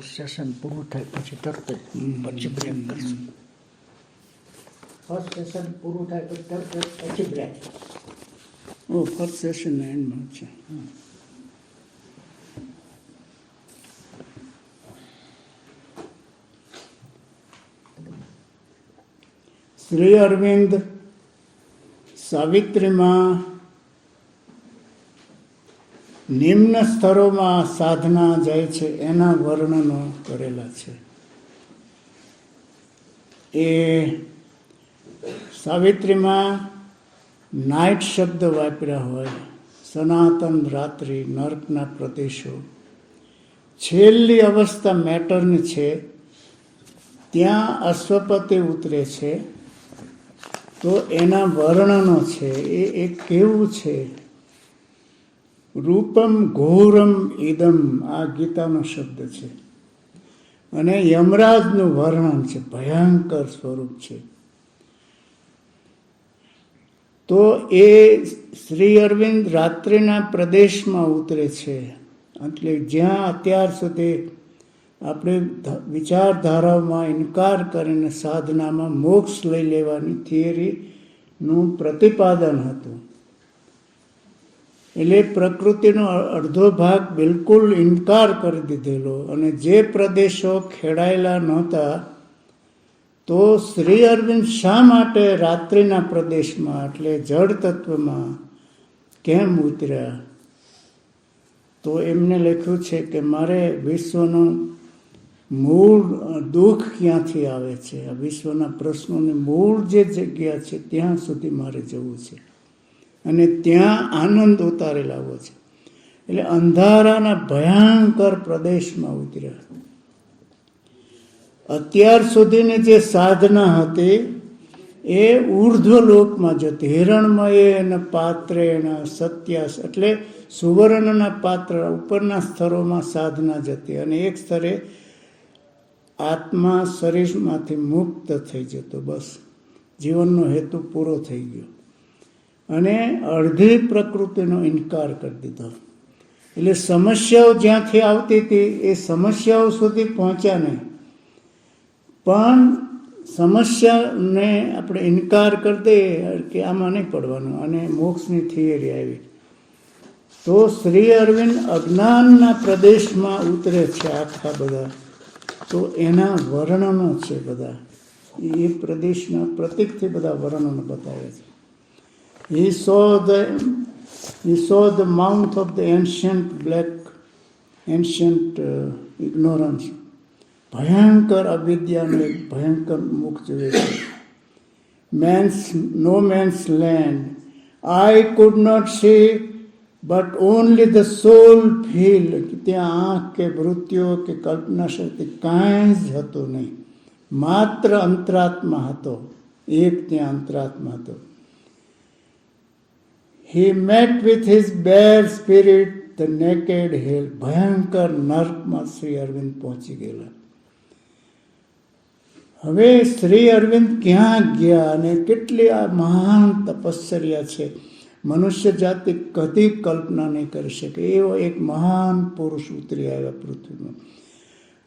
Session પૂરું થાય પછી તરત જ પછી બ્રેક કરશું. ફર્સ્ટ સેશન પૂરું થાય પછી તરત જ પછી બ્રેક. ફર્સ્ટ સેશનના એન્ડમાં છે. શ્રી અરવિંદ સાવિત્રીમાં નિમ્ન સ્તરોમાં સાધના જાય છે એના વર્ણનો કરેલા છે. એ સાવિત્રીમાં નાઇટ શબ્દ વાપર્યા હોય, સનાતન રાત્રિ, નર્કના પ્રદેશો, છેલ્લી અવસ્થા મેટરની છે, ત્યાં અશ્વપતિ ઉતરે છે તો એના વર્ણનો છે. એ કેવું છે? રૂપમ ઘોરમ ઇદમ, આ ગીતાનો શબ્દ છે. અને યમરાજનું વર્ણન છે, ભયંકર સ્વરૂપ છે. તો એ શ્રી અરવિંદ રાત્રિના પ્રદેશમાં ઉતરે છે. એટલે જ્યાં અત્યાર સુધી આપણે વિચારધારાઓમાં ઇનકાર કરીને સાધનામાં મોક્ષ લઈ લેવાની થિયરીનું પ્રતિપાદન હતું. એટલે પ્રકૃતિનો અડધો ભાગ બિલકુલ ઇનકાર કરી દીધેલો. અને જે પ્રદેશો ખેડાયેલા નહોતા, તો શ્રી અરવિંદ શા માટે રાત્રિના પ્રદેશમાં એટલે જળ તત્વમાં કેમ ઉતર્યા? તો એમને લખ્યું છે કે મારે વિશ્વનું મૂળ દુઃખ ક્યાંથી આવે છે, આ વિશ્વના પ્રશ્નોની મૂળ જે જગ્યા છે ત્યાં સુધી મારે જવું છે અને ત્યાં આનંદ ઉતારી લાવવો છે. એટલે અંધારાના ભયંકર પ્રદેશમાં ઉતર્યા. અત્યાર સુધીની જે સાધના હતી એ ઉર્ધ્વલોકમાં જતી. હિરણમય અને પાત્રે એના સત્યાસ એટલે સુવર્ણના પાત્ર ઉપરના સ્તરોમાં સાધના જતી. અને એક સ્તરે આત્મા શરીરમાંથી મુક્ત થઈ જતો. બસ જીવનનો હેતુ પૂરો થઈ ગયો. અને અડધી પ્રકૃતિનો ઇનકાર કરી દીધો. એટલે સમસ્યાઓ જ્યાંથી આવતી હતી એ સમસ્યાઓ સુધી પહોંચ્યા નહીં, પણ સમસ્યાને આપણે ઇનકાર કરી દઈએ કે આમાં નહીં પડવાનું અને મોક્ષની થિયરી આવી. તો શ્રી અરવિંદ અજ્ઞાનના પ્રદેશમાં ઉતરે છે આખા બધા. તો એના વર્ણનો છે બધા. એ પ્રદેશના પ્રતીકથી બધા વર્ણનો બતાવે છે. He saw the mouth of the ancient ignorance. ભયંકર અવિદ્યાનો એક ભયંકર મુખ જોવે છે. No man's land. I could not see, but only the soul feel. ત્યાં આંખ કે વૃત્તિઓ કે કલ્પના શક્તિ કાંઈ જ હતું નહીં, માત્ર અંતરાત્મા હતો. એક ત્યાં અંતરાત્મા હતો. He met with his bare spirit the naked hell. ભયંકર નર્કમાં શ્રી અરવિંદ પહોંચી ગયેલા. હવે શ્રી અરવિંદ ક્યાં ગયા અને કેટલી આ મહાન તપશ્ચર્યા છે, મનુષ્ય જાતિ કદી કલ્પના નહીં કરી શકે. એવો એક મહાન પુરુષ ઉતરી આવ્યા પૃથ્વીમાં.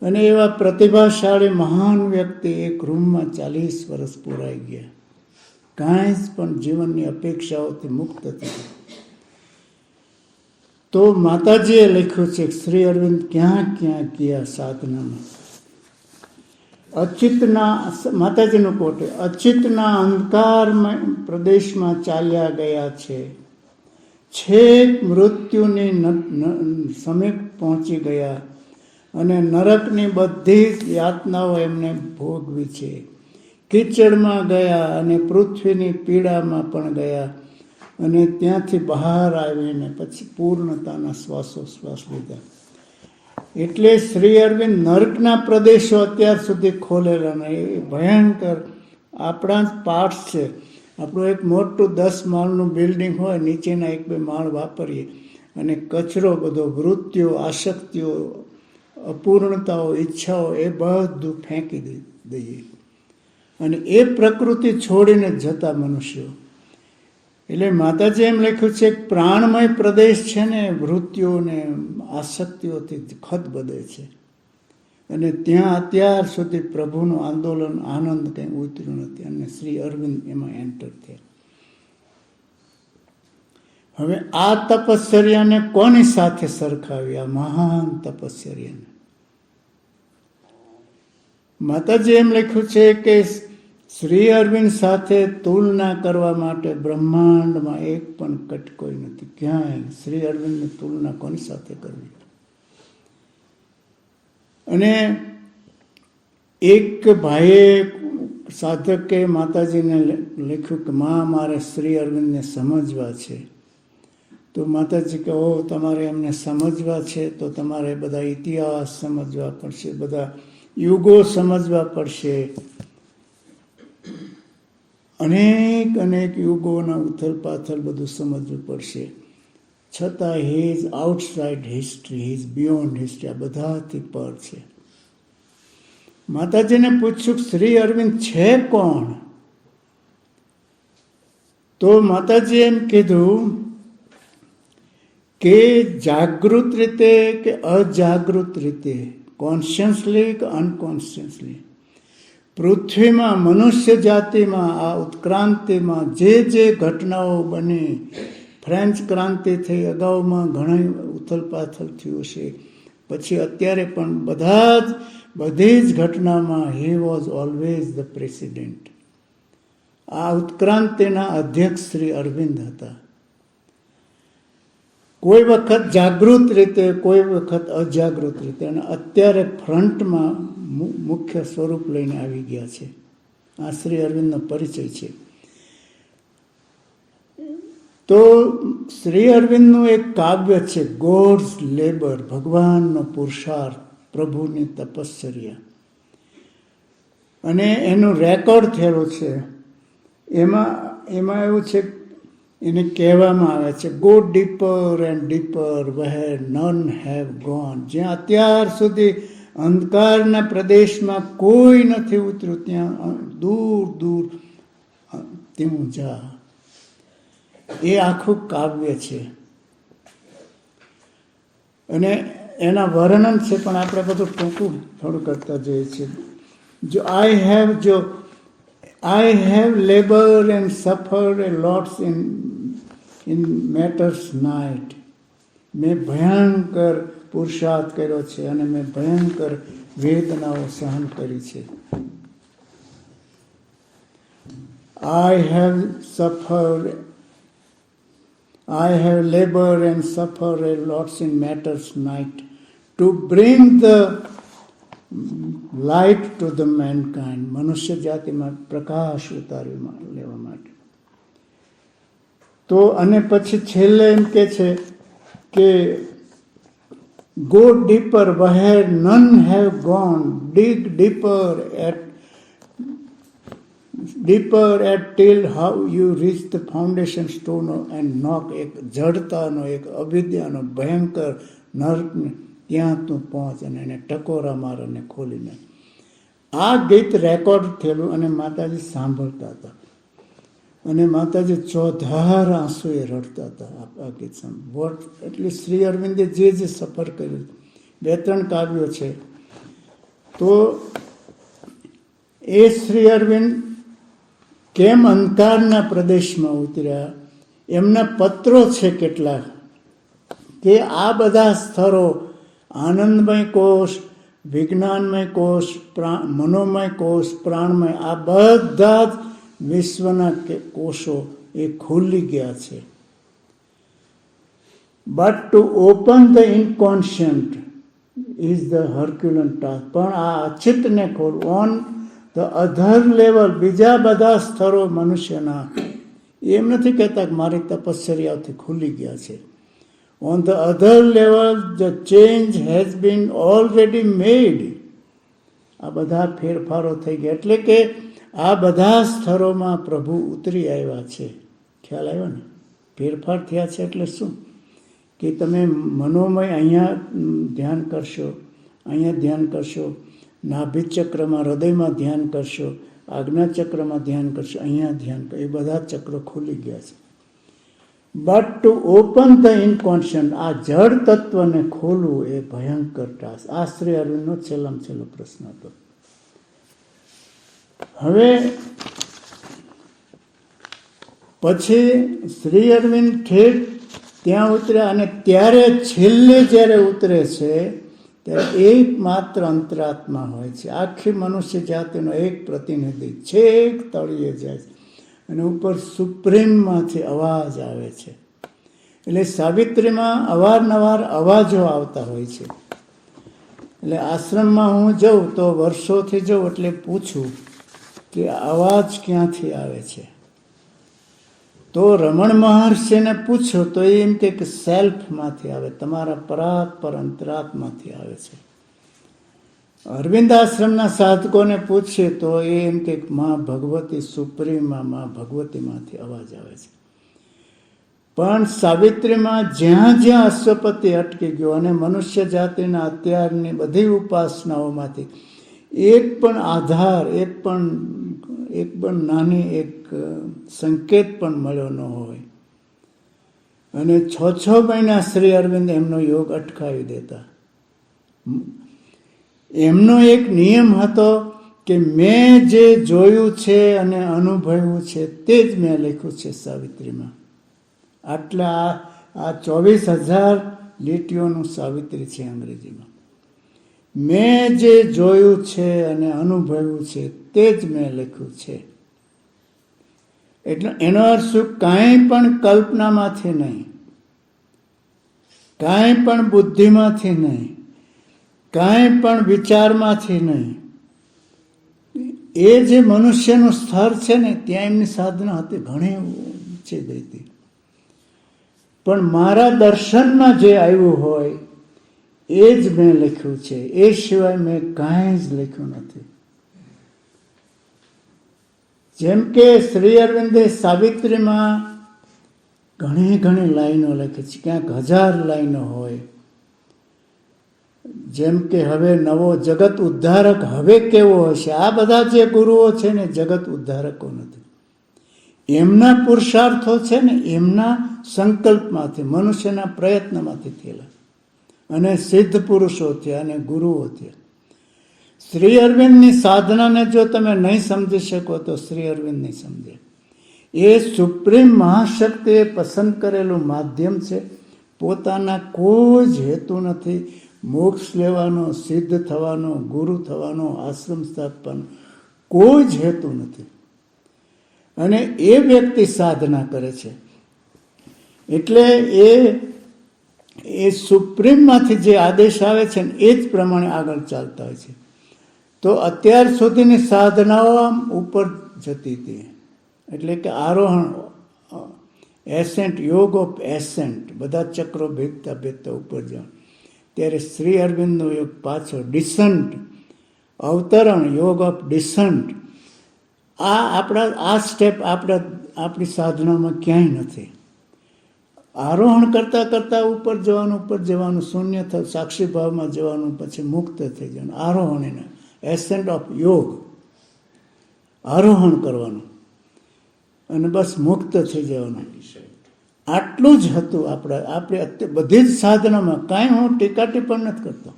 અને એવા પ્રતિભાશાળી મહાન વ્યક્તિ એક રૂમમાં 40 વર્ષ પુરાઈ ગયા. કાંઈ જ પણ જીવનની અપેક્ષાઓથી મુક્ત થયા. તો માતાજીએ લખ્યું છે શ્રી અરવિંદ ક્યાં ક્યાં ગયા સાધનામાં. અચિતના, માતાજીનું કોટ, અચિતના અંધકારમય પ્રદેશમાં ચાલ્યા ગયા છે, છેક મૃત્યુની સમીપ પહોંચી ગયા અને નરકની બધી યાતનાઓ એમને ભોગવી છે. કીચડમાં ગયા અને પૃથ્વીની પીડામાં પણ ગયા અને ત્યાંથી બહાર આવીને પછી પૂર્ણતાના શ્વાસોશ્વાસ લીધા. એટલે શ્રી અરવિંદ નર્કના પ્રદેશો અત્યાર સુધી ખોલેલા નહીં. એ ભયંકર આપણા જ પાર્ટ્સ છે. આપણું એક મોટું 10 માળનું બિલ્ડિંગ હોય, નીચેના 1-2 માળ વાપરીએ અને કચરો બધો, વૃત્તિઓ, આસક્તિઓ, અપૂર્ણતાઓ, ઈચ્છાઓ એ બધું ફેંકી દઈએ. અને એ પ્રકૃતિ છોડીને જતા મનુષ્યો. એટલે માતાજી એમ લખ્યું છે કે પ્રાણમય પ્રદેશ છે ને વૃત્તિઓને આસક્તિઓથી ખતબદે છે. અને ત્યાં અત્યાર સુધી પ્રભુનું આંદોલન આનંદ કંઈ ઉતર્યું નથી, અને શ્રી અરવિંદ એમાં એન્ટર થયા. હવે આ તપશ્ચર્યાને કોની સાથે સરખાવી? આ મહાન તપશ્ચર્યાને. માતાજી એમ લખ્યું છે કે શ્રી અરવિંદ સાથે તુલના કરવા માટે બ્રહ્માંડમાં એક પણ કટકોઈ નથી. ક્યાંય શ્રી અરવિંદની તુલના કોની સાથે કરવી? અને એક ભાઈએ સાધકે માતાજીને લખ્યું કે માં, મારે શ્રી અરવિંદને સમજવા છે. તો માતાજી કહે, ઓ, તમારે એમને સમજવા છે તો તમારે બધા ઇતિહાસ સમજવા પડશે, બધા યુગો સમજવા પડશે, અનેક અનેક યુગોના ઉથલ પાથલ બધું સમજવું પડશે. છતાં he is outside history, he is beyond history, આ બધાથી પર છે. માતાજીને પૂછ્યું શ્રી અરવિંદ છે કોણ? તો માતાજી એમ કીધું કે જાગૃત રીતે કે અજાગૃત રીતે, કોન્શિયસલી કે અનકોન્શિયસલી, પૃથ્વીમાં મનુષ્ય જાતિમાં આ ઉત્ક્રાંતિમાં જે જે ઘટનાઓ બની, ફ્રેન્ચ ક્રાંતિ થઈ, અગાઉમાં ઘણી ઉથલ પાથલ થયું છે, પછી અત્યારે પણ બધી જ ઘટનામાં he was always the president. આ ઉત્ક્રાંતિના અધ્યક્ષ શ્રી અરવિંદ હતા. કોઈ વખત જાગૃત રીતે, કોઈ વખત અજાગૃત રીતે, અને અત્યારે ફ્રન્ટમાં મુખ્ય સ્વરૂપ લઈને આવી ગયા છે. આ શ્રી અરવિંદનો પરિચય છે. તો શ્રી અરવિંદનું એક કાવ્ય છે, ગોડ્સ લેબર, ભગવાનનો પુરુષાર્થ, પ્રભુની તપશ્ચર્યા, અને એનું રેકોર્ડ થયેલું છે. એમાં એવું છે, એને કહેવામાં આવે છે, go deeper and deeper where none have gone. જ્યાં અત્યાર સુધી અંધકારના પ્રદેશમાં કોઈ નથી ઉતર્યું, ત્યાં દૂર દૂર તેવું જા. એ આખું કાવ્ય છે, અને એના વર્ણન છે, પણ આપણે બધું ટૂંકું થોડું કરતા જઈએ છીએ. I have labored and suffered a lot in matters night. મેં ભયંકર પુરુષાર્થ કર્યો છે અને મેં ભયંકર વેદનાઓ સહન કરી છે. I have labored and suffered a lot in matters night to bring the light to the mankind. મનુષ્ય જાતિમાં પ્રકાશ ઉતારી લેવા માટે. તો અને પછી છેલ્લે એમ કે છે કે go deeper where none have gone, dig deeper at till how you reach the foundation stone and knock. એક જડતાનો, એક અવિદ્યાનો ભયંકર નર્કને ત્યાં તું પહોંચ અને એને ટકોરા માર અને ખોલી નાખ. આ ગીત રેકોર્ડ થયેલું અને માતાજી સાંભળતા હતા, અને માતાજી ચોધાર આંસુએ રડતા હતા આ ગીત સાંભળ. એટલે શ્રી અરવિંદે જે સફર કર્યું, 2-3 કાવ્યો છે. તો એ શ્રી અરવિંદ કેમ અંધકારના પ્રદેશમાં ઉતર્યા, એમના પત્રો છે કેટલાક, કે આ બધા સ્તરો, આનંદમય કોષ, વિજ્ઞાનમય કોષ, મનોમય કોષ, પ્રાણમય, આ બધા જ વિશ્વના કોષો એ ખુલી ગયા છે. But to open the inconscient is the Herculean task. પણ આ અચિતને ખોલવું, ઓન ધ અધર લેવલ, બીજા બધા સ્તરો મનુષ્યના, એમ નથી કહેતા કે મારી તપશ્ચર્યાથી ખુલી ગયા છે. On the other level, the change has been already made. આ બધા ફેરફારો થઈ ગયા. એટલે કે આ બધા સ્તરોમાં પ્રભુ ઉતરી આવ્યા છે. ખ્યાલ આવ્યો ને? ફેરફાર થયા છે એટલે શું? કે તમે મનોમય અહીંયા ધ્યાન કરશો, અહીંયા ધ્યાન કરશો, નાભિચક્રમાં, હૃદયમાં ધ્યાન કરશો, આજ્ઞાચક્રમાં ધ્યાન કરશો, અહીંયા ધ્યાન કરશો, એ બધા ચક્રો ખુલી ગયા છે. બટ ટુ ઓપન ધ ઇનકોન્શિયન્ટ, આ જળ તત્વને ખોલવું એ ભયંકર ટાસ્ક. આ શ્રી અરવિંદનો છેલ્લામાં છેલ્લો પ્રશ્ન હતો. હવે પછી શ્રી અરવિંદ ઠેઠ ત્યાં ઉતર્યા, અને ત્યારે છેલ્લે જ્યારે ઉતરે છે ત્યારે એકમાત્ર અંતરાત્મા હોય છે. આખી મનુષ્ય જાતિનો એક પ્રતિનિધિ છેક તળિયે જાય છે, અને ઉપર સુપ્રીમમાંથી અવાજ આવે છે. એટલે સાવિત્રીમાં અવારનવાર અવાજો આવતા હોય છે. એટલે આશ્રમમાં હું જાઉં તો વર્ષોથી જાઉં એટલે પૂછું કે અવાજ ક્યાંથી આવે છે. તો રમણ મહર્ષિને પૂછો તો એમ કે સેલ્ફમાંથી આવે, તમારા પરાત્પર અંતરાત્માથી આવે છે. અરવિંદ આશ્રમના સાધકોને પૂછીએ તો એમ કે મા ભગવતી સુપ્રીમમાં, મા ભગવતીમાંથી અવાજ આવે છે. પણ સાવિત્રીમાં જ્યાં જ્યાં અશ્વપતિ અટકી ગયો અને મનુષ્ય જાતિના અત્યારની બધી ઉપાસનાઓમાંથી એક પણ આધાર, એક પણ નાની એક સંકેત પણ મળ્યો ન હોય, અને 6 મહિના શ્રી અરવિંદ એમનો યોગ અટકાવી દેતા. એમનો એક નિયમ હતો કે મેં જે જોયું છે અને અનુભવ્યું છે તે જ મેં લખ્યું છે સાવિત્રીમાં. આટલા આ 24,000 લીટીઓનું સાવિત્રી છે અંગ્રેજીમાં. મેં જે જોયું છે અને અનુભવ્યું છે તે જ મેં લખ્યું છે. એટલે એનો અર્થ શું? કાંઈ પણ કલ્પનામાંથી નહીં, કાંઈ પણ બુદ્ધિમાંથી નહીં, કાંઈ પણ વિચારમાંથી નહીં. એ જે મનુષ્યનું સ્તર છે ને ત્યાં એમની સાધના હતી ઘણી ઊંચી ગઈ હતી. પણ મારા દર્શનમાં જે આવ્યું હોય એ જ મેં લખ્યું છે, એ સિવાય મેં કાંઈ જ લખ્યું નથી. જેમ કે શ્રી અરવિંદે સાવિત્રીમાં ઘણી લાઈનો લખી છે, ક્યાંક 1000 લાઈનો હોય. જેમ કે હવે નવો જગત ઉદ્ધારક હવે કેવો હશે. આ બધા જે ગુરુઓ છે ને જગત ઉદ્ધારકો નથી, એમના પુરુષાર્થો છે ને એમના સંકલ્પમાંથી, મનુષ્યના પ્રયત્નમાંથી થયેલા, અને સિદ્ધ પુરુષો થયા અને ગુરુઓ થયા. શ્રી અરવિંદની સાધનાને જો તમે નહીં સમજી શકો તો શ્રી અરવિંદ નહીં સમજે. એ સુપ્રીમ મહાશક્તિએ પસંદ કરેલું માધ્યમ છે. પોતાના કોઈ જ હેતુ નથી મોક્ષ લેવાનો, સિદ્ધ થવાનો, ગુરુ થવાનો, આશ્રમ સ્થાપવાનો, કોઈ જ હેતુ નથી. અને એ વ્યક્તિ સાધના કરે છે એટલે એ સુપ્રીમમાંથી જે આદેશ આવે છે ને એ જ પ્રમાણે આગળ ચાલતા હોય છે. તો અત્યાર સુધીની સાધનાઓ આમ ઉપર જતી હતી, એટલે કે આરોહણ, એસેન્ટ, યોગ ઓફ એસેન્ટ, બધા ચક્રો ભેગતા ઉપર જવાનું. ત્યારે શ્રી અરવિંદનો યોગ પાછો ડિસન્ટ, અવતરણ, યોગ ઓફ ડિસન્ટ. આ સ્ટેપ આપણી સાધનામાં ક્યાંય નથી. આરોહણ કરતાં કરતાં ઉપર જવાનું, શૂન્ય થયું, સાક્ષી ભાવમાં જવાનું, પછી મુક્ત થઈ જવાનું. આરોહણ એને એસેન્ટ ઓફ યોગ, આરોહણ કરવાનું અને બસ મુક્ત થઈ જવાનું. આટલું જ હતું આપણે બધી જ સાધનામાં. કાંઈ હું ટીકા ટિપ્પણ નથી કરતો.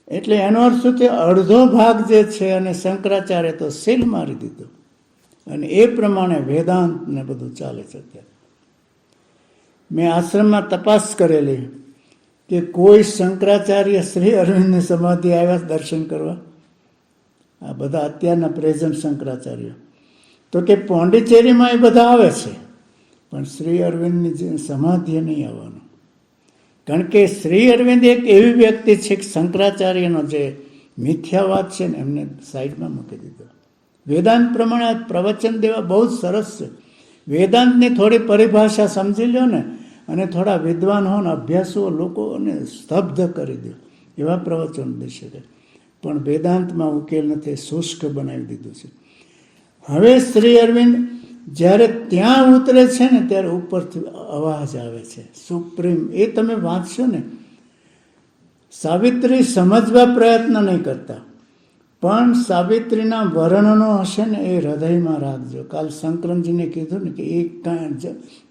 એટલે એનો અર્થ શું છે? અડધો ભાગ જે છે અને શંકરાચાર્ય તો સીલ મારી દીધો, અને એ પ્રમાણે વેદાંત ને બધું ચાલે છે. અત્યારે મેં આશ્રમમાં તપાસ કરેલી કે કોઈ શંકરાચાર્ય શ્રી અરવિંદની સમાધિ આવ્યા દર્શન કરવા, આ બધા અત્યારના પ્રેઝન્ટ શંકરાચાર્ય, તો કે પોંડિચેરીમાં એ બધા આવે છે, પણ શ્રી અરવિંદની સમાધિએ નહીં આવવાનું. કારણ કે શ્રી અરવિંદ એક એવી વ્યક્તિ છે કે શંકરાચાર્યનો જે મિથ્યાવાદ છે ને એમને સાઈડમાં મૂકી દીધો. વેદાંત પ્રમાણે આ પ્રવચન દેવા બહુ જ સરસ છે. વેદાંતની થોડી પરિભાષા સમજી લો ને, અને થોડા વિદ્વાન હો ને અભ્યાસુ લોકોને સ્તબ્ધ કરી દો, એવા પ્રવચન દઈ શકે. પણ વેદાંતમાં ઉકેલ નથી, શુષ્ક બનાવી દીધું છે. હવે શ્રી અરવિંદ જ્યારે ત્યાં ઉતરે છે ને ત્યારે ઉપરથી અવાજ આવે છે સુપ્રીમ. એ તમે વાંચશો ને, સાવિત્રી સમજવા પ્રયત્ન નહીં કરતા, પણ સાવિત્રીના વર્ણનો હશે ને એ હૃદયમાં રાખજો. કાલ સંક્રમજીને કીધું ને કે એક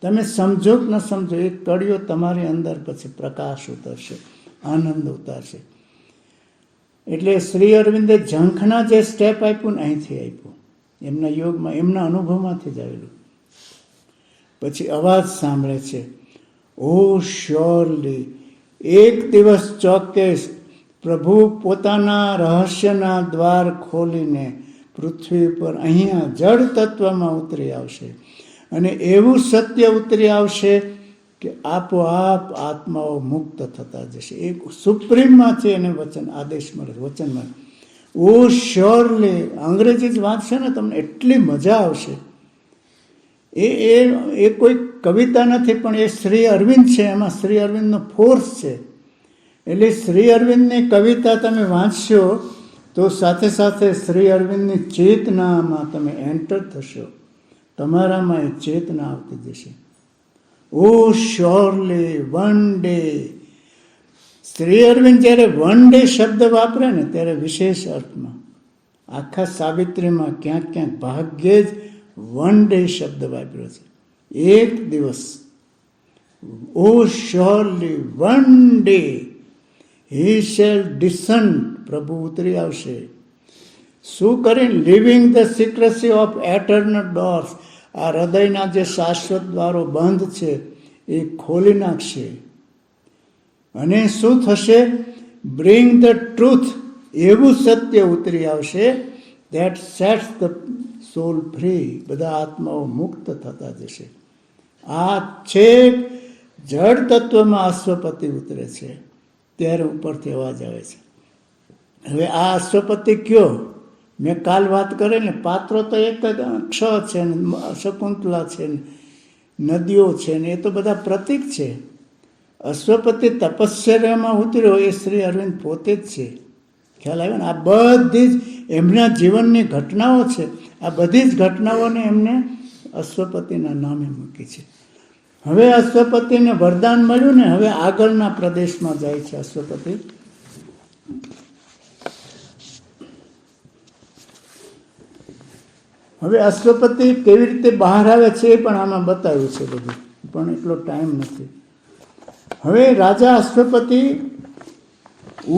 તમે સમજો કે ન સમજો, એક કડિયો તમારી અંદર પછી પ્રકાશ ઉતરશે, આનંદ ઉતારશે. એટલે શ્રી અરવિંદે ઝંખના જે સ્ટેપ આપ્યું ને અહીંથી આપ્યું, એમના યોગમાં, એમના અનુભવમાંથી જ આવેલું. પછી અવાજ સાંભળે છે, ઓ શ્યોરલી, એક દિવસ ચોક્કસ પ્રભુ પોતાના રહસ્યના દ્વાર ખોલીને પૃથ્વી પર અહીંયા જળ તત્વમાં ઉતરી આવશે. અને એવું સત્ય ઉતરી આવશે કે આપોઆપ આત્માઓ મુક્ત થતા જશે. એક સુપ્રીમમાંથી એને વચન આદેશ મળે, વચન મળે. ઓ શ્યોરલી, અંગ્રેજી જ વાંચશે ને તમને એટલી મજા આવશે. એ કોઈ કવિતા નથી, પણ એ શ્રી અરવિંદ છે, એમાં શ્રી અરવિંદનો ફોર્સ છે. એટલે શ્રી અરવિંદની કવિતા તમે વાંચશો તો સાથે સાથે શ્રી અરવિંદની ચેતનામાં તમે એન્ટર થશો, તમારામાં એ ચેતના આવતી જશે. O surely one day. Shri Aurobindo જ્યારે વન ડે શબ્દ વાપરે ને ત્યારે વિશેષ અર્થમાં, આખા સાવિત્રીમાં ક્યાંક ક્યાંક ભાગ્યે જ વન ડે શબ્દ વાપર્યો છે, એક દિવસ. O surely one day he shall descend, પ્રભુ ઉતરી આવશે. શું કરીને? Living the secrecy of eternal doors, આ હૃદયના જે શાશ્વત દ્વારો બંધ છે એ ખોલી નાખશે. અને શું થશે? બ્રિંગ ધ ટ્રુથ, એવું સત્ય ઉતરી આવશે that sets the solve free, બધા આત્માઓ મુક્ત થતા જશે. આ છેક જળ તત્વમાં અશ્વપતિ ઉતરે છે ત્યારે ઉપરથી અવાજ આવે છે. હવે આ અશ્વપતિ કયો? મેં કાલ વાત કરી ને, પાત્રો તો એક જ ક્ષ છે ને, શકુંતલા છે ને, નદીઓ છે ને, એ તો બધા પ્રતીક છે. અશ્વપતિ તપશ્ચર્યામાં ઉતર્યો એ શ્રી અરવિંદ પોતે જ છે. ખ્યાલ આવ્યો ને? આ બધી જ એમના જીવનની ઘટનાઓ છે. આ બધી જ ઘટનાઓને એમને અશ્વપતિના નામે મૂકી છે. હવે અશ્વપતિને વરદાન મળ્યું ને, હવે આગળના પ્રદેશમાં જાય છે અશ્વપતિ. હવે અશ્વપતિ કેવી રીતે બહાર આવે છે એ પણ આમાં બતાવ્યું છે બધું, પણ એટલો ટાઈમ નથી. હવે રાજા અશ્વપતિ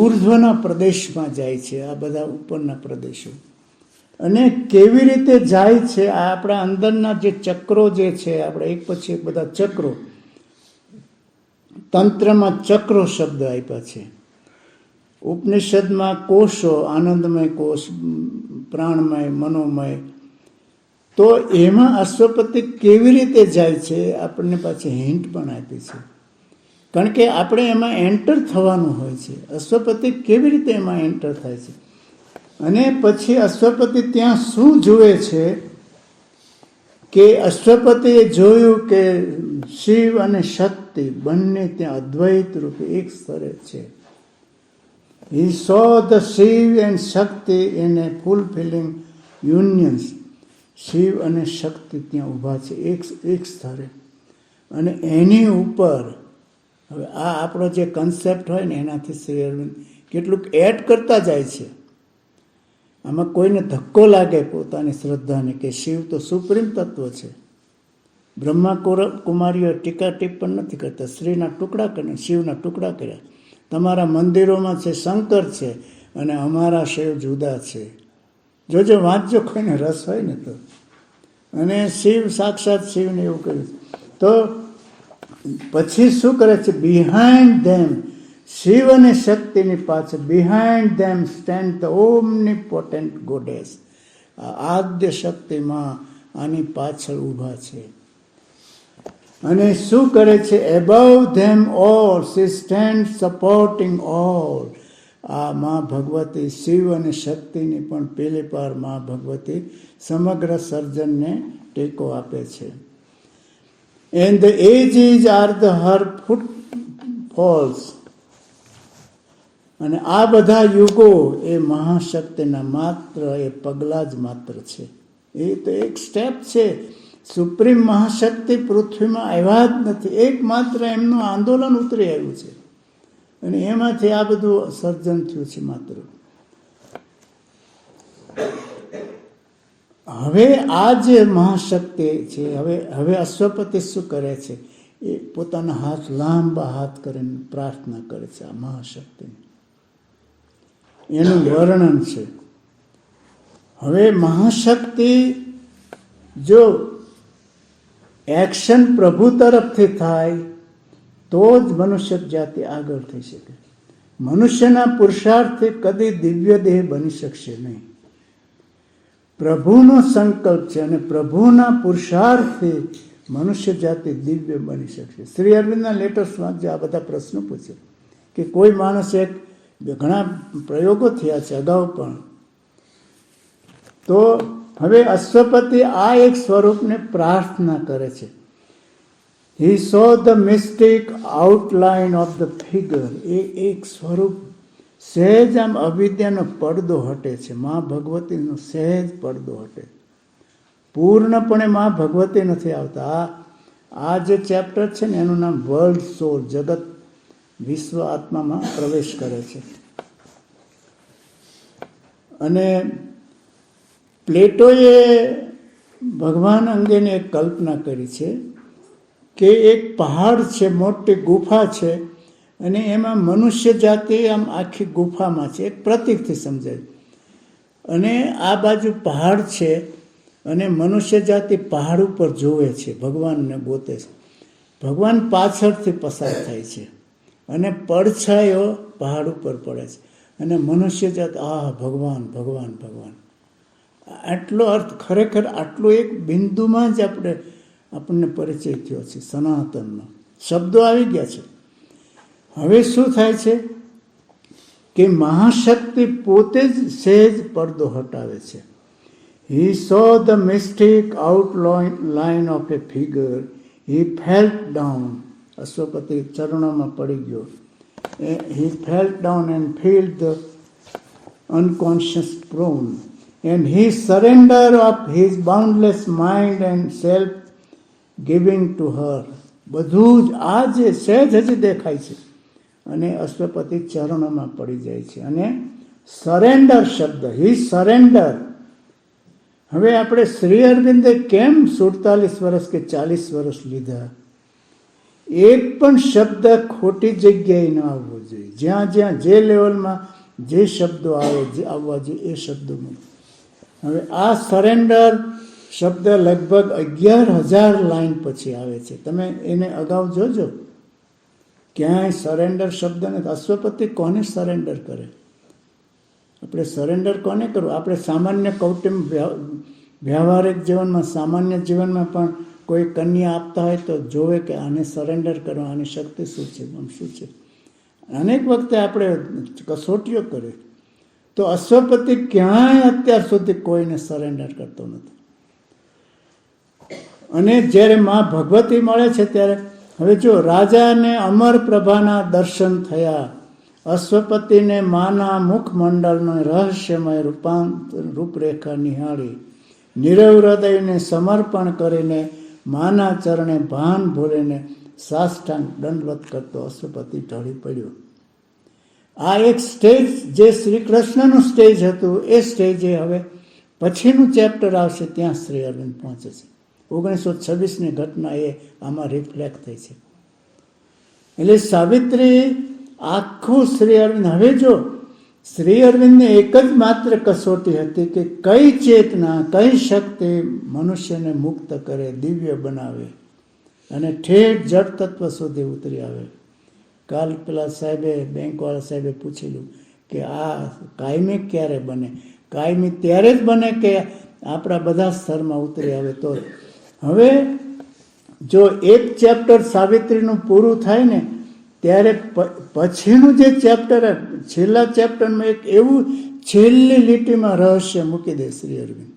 ઉર્ધ્વના પ્રદેશમાં જાય છે, આ બધા ઉપરના પ્રદેશો. અને કેવી રીતે જાય છે? આ આપણા અંદરના જે ચક્રો જે છે, આપણે એક પછી એક બધા ચક્રો, તંત્રમાં ચક્રો શબ્દ આપ્યા છે. ઉપનિષદમાં કોષો, આનંદમય કોષ, પ્રાણમય, મનોમય. તો એમાં અશ્વપતિ કેવી રીતે જાય છે આપણને પાછી હિન્ટ પણ આપી છે. કારણ કે આપણે એમાં એન્ટર થવાનું હોય છે. અશ્વપતિ કેવી રીતે એમાં એન્ટર થાય છે? અને પછી અશ્વપતિ ત્યાં શું જુએ છે કે અશ્વપતિએ જોયું કે શિવ અને શક્તિ બંને ત્યાં અદ્વૈત રૂપે એક સ્તરે છે. He saw the Shiv and Shakti in a fulfilling union. Shiv અને શક્તિ ત્યાં ઊભા છે એક સ્તરે. અને એની ઉપર હવે આ આપણો જે કન્સેપ્ટ હોય ને એનાથી શ્રી અરવિંદ કેટલુંક એડ કરતા જાય છે. આમાં કોઈને ધક્કો લાગે પોતાની શ્રદ્ધાને કે શિવ તો સુપ્રીમ તત્વ છે. બ્રહ્મા કુમારીઓ ટીકા ટિપ્પણ નથી કરતા, શ્રીના ટુકડા કરીને શિવના ટુકડા કર્યા. તમારા મંદિરોમાં છે શંકર છે અને અમારા શિવ જુદા છે. જોજો, વાંચજો, કોઈને રસ હોય ને તો. અને શિવ સાક્ષાત શિવને એવું કર્યું. તો પછી શું કરે છે? બિહાઇન્ડ ધેમ, શિવ અને શક્તિની પાછળ, behind them stand the omnipotent goddess. આદ્ય શક્તિમાં આની પાછળ ઊભા છે. અને શું કરે છે? Above them all she stand supporting all. આ માં ભગવતી શિવ અને શક્તિની પણ પેલી પાર માં ભગવતી સમગ્ર સર્જનને ટેકો આપે છે. And the ages are the her footfalls. અને આ બધા યુગો એ મહાશક્તિના માત્ર એ પગલાં જ માત્ર છે. એ તો એક સ્ટેપ છે. સુપ્રીમ મહાશક્તિ પૃથ્વીમાં આવ્યા જ નથી, એકમાત્ર એમનું આંદોલન ઉતરી આવ્યું છે અને એમાંથી આ બધું સર્જન થયું છે માત્ર. હવે આ જે મહાશક્તિ છે, હવે અશ્વપતિ શું કરે છે? એ પોતાના હાથ લાંબા હાથ કરીને પ્રાર્થના કરે છે આ મહાશક્તિની. એનું વર્ણન છે. હવે મહાશક્તિ જો એક્શન પ્રભુ તરફથી થાય તો જ મનુષ્ય જાતિ આગળ થઈ શકે. મનુષ્યના પુરુષાર્થથી કદી દિવ્ય દેહ બની શકશે નહીં. પ્રભુનો સંકલ્પ છે અને પ્રભુના પુરુષાર્થથી મનુષ્ય જાતિ દિવ્ય બની શકશે. શ્રી અરવિંદના લેટર્સમાં જે આ બધા પ્રશ્નો પૂછે કે કોઈ માણસ ઘણા પ્રયોગો થયા છે અગાઉ પણ. તો હવે અશ્વપતિ આ એક સ્વરૂપને પ્રાર્થના કરે છે. He saw the mystic outline of the figure. એ એક સ્વરૂપ સહેજ આમ અવિદ્યાનો પડદો હટે છે. મા ભગવતીનો સહેજ પડદો હટે. પૂર્ણપણે મા ભગવતી નથી આવતા. આ જે ચેપ્ટર છે ને એનું નામ વર્લ્ડ સોલ, જગત વિશ્વ આત્મામાં પ્રવેશ કરે છે. અને પ્લેટોએ ભગવાન અંગેની એક કલ્પના કરી છે કે એક પહાડ છે, મોટી ગુફા છે અને એમાં મનુષ્ય જાતિ આમ આખી ગુફામાં છે. એક પ્રતીકથી સમજાય. અને આ બાજુ પહાડ છે અને મનુષ્ય જાતિ પહાડ ઉપર જોવે છે, ભગવાનને ગોતે છે. ભગવાન પાછળથી પસાર થાય છે અને પડછાયો પહાડ ઉપર પડે છે અને મનુષ્ય જાતિ ભગવાન ભગવાન ભગવાન. આટલો અર્થ ખરેખર આટલો એક બિંદુમાં જ આપણને પરિચય થયો છે સનાતનનો. શબ્દો આવી ગયા છે. હવે શું થાય છે કે મહાશક્તિ પોતે જ સહેજ પડદો હટાવે છે. He saw the mystic outline of a figure. He felt down. અશ્વપતિ ચરણોમાં પડી ગયો. He felt down and felt the unconscious prone. And he surrender of his boundless mind and self giving to her. બધું જ આ જે સહેજ હજી દેખાય છે અને અશ્વપતિ ચરણોમાં પડી જાય છે. અને સરેન્ડર શબ્દ, હી સરેન્ડર. હવે આપણે શ્રી અરવિંદે કેમ 47 વર્ષ કે 40 વર્ષ લીધા? એક પણ શબ્દ ખોટી જગ્યાએ ન આવવો જોઈએ. જ્યાં જ્યાં જે લેવલમાં જે શબ્દો આવે, જે આવવા જોઈએ એ શબ્દોમાં. હવે આ સરેન્ડર શબ્દ લગભગ 11,000 લાઈન પછી આવે છે. તમે એને અગાઉ જોજો, ક્યાંય સરેન્ડર શબ્દ નથી. અશ્વપતિ કોને સરેન્ડર કરે? આપણે સરેન્ડર કોને કરવું? આપણે સામાન્ય કૌટુંબ વ્યવહારિક જીવનમાં, સામાન્ય જીવનમાં પણ કોઈ કન્યા આપતા હોય તો જોવે કે આને સરેન્ડર કરવા, આની શક્તિ શું છે, શું છે. અનેક વખતે આપણે કસોટીઓ કરીએ. તો અશ્વપતિ ક્યાંય અત્યાર સુધી કોઈને સરેન્ડર કરતો નથી. અને જ્યારે મા ભગવતી મળે છે ત્યારે હવે જો રાજાને અમર પ્રભાના દર્શન થયા. અશ્વપતિને માના મુખમંડળનો રહસ્યમય રૂપરેખા નિહાળી નીરવ હૃદયને સમર્પણ કરીને માના ચરણે ભાન ભૂલીને સાષ્ટાંગ દંડવત કરતો અશ્વપતિ ઢળી પડ્યો. આ એક સ્ટેજ જે શ્રી કૃષ્ણનું સ્ટેજ હતું એ સ્ટેજે હવે પછીનું ચેપ્ટર આવશે ત્યાં શ્રી અરવિંદ પહોંચે છે. 1926ની ઘટના એ આમાં રિફ્લેક્ટ થઈ છે. એટલે સાવિત્રી આખું શ્રી અરવિંદ. હવે જો શ્રી અરવિંદને એક જ માત્ર કસોટી હતી કે કઈ ચેતના, કઈ શક્તિ મનુષ્યને મુક્ત કરે, દિવ્ય બનાવે અને ઠેઠ જળ તત્વ સુધી ઉતરી આવે. કાલ પેલા સાહેબે, બેંકવાળા સાહેબે પૂછેલું કે આ કાયમી ક્યારે બને? કાયમી ત્યારે જ બને કે આપણા બધા સ્તરમાં ઉતરી આવે તો. હવે જો એક ચેપ્ટર સાવિત્રીનું પૂરું થાય ને ત્યારે પછીનું જે ચેપ્ટર, છેલ્લા ચેપ્ટરમાં એક એવું છેલ્લી લીટીમાં રહસ્ય મૂકી દે શ્રી અરવિંદ.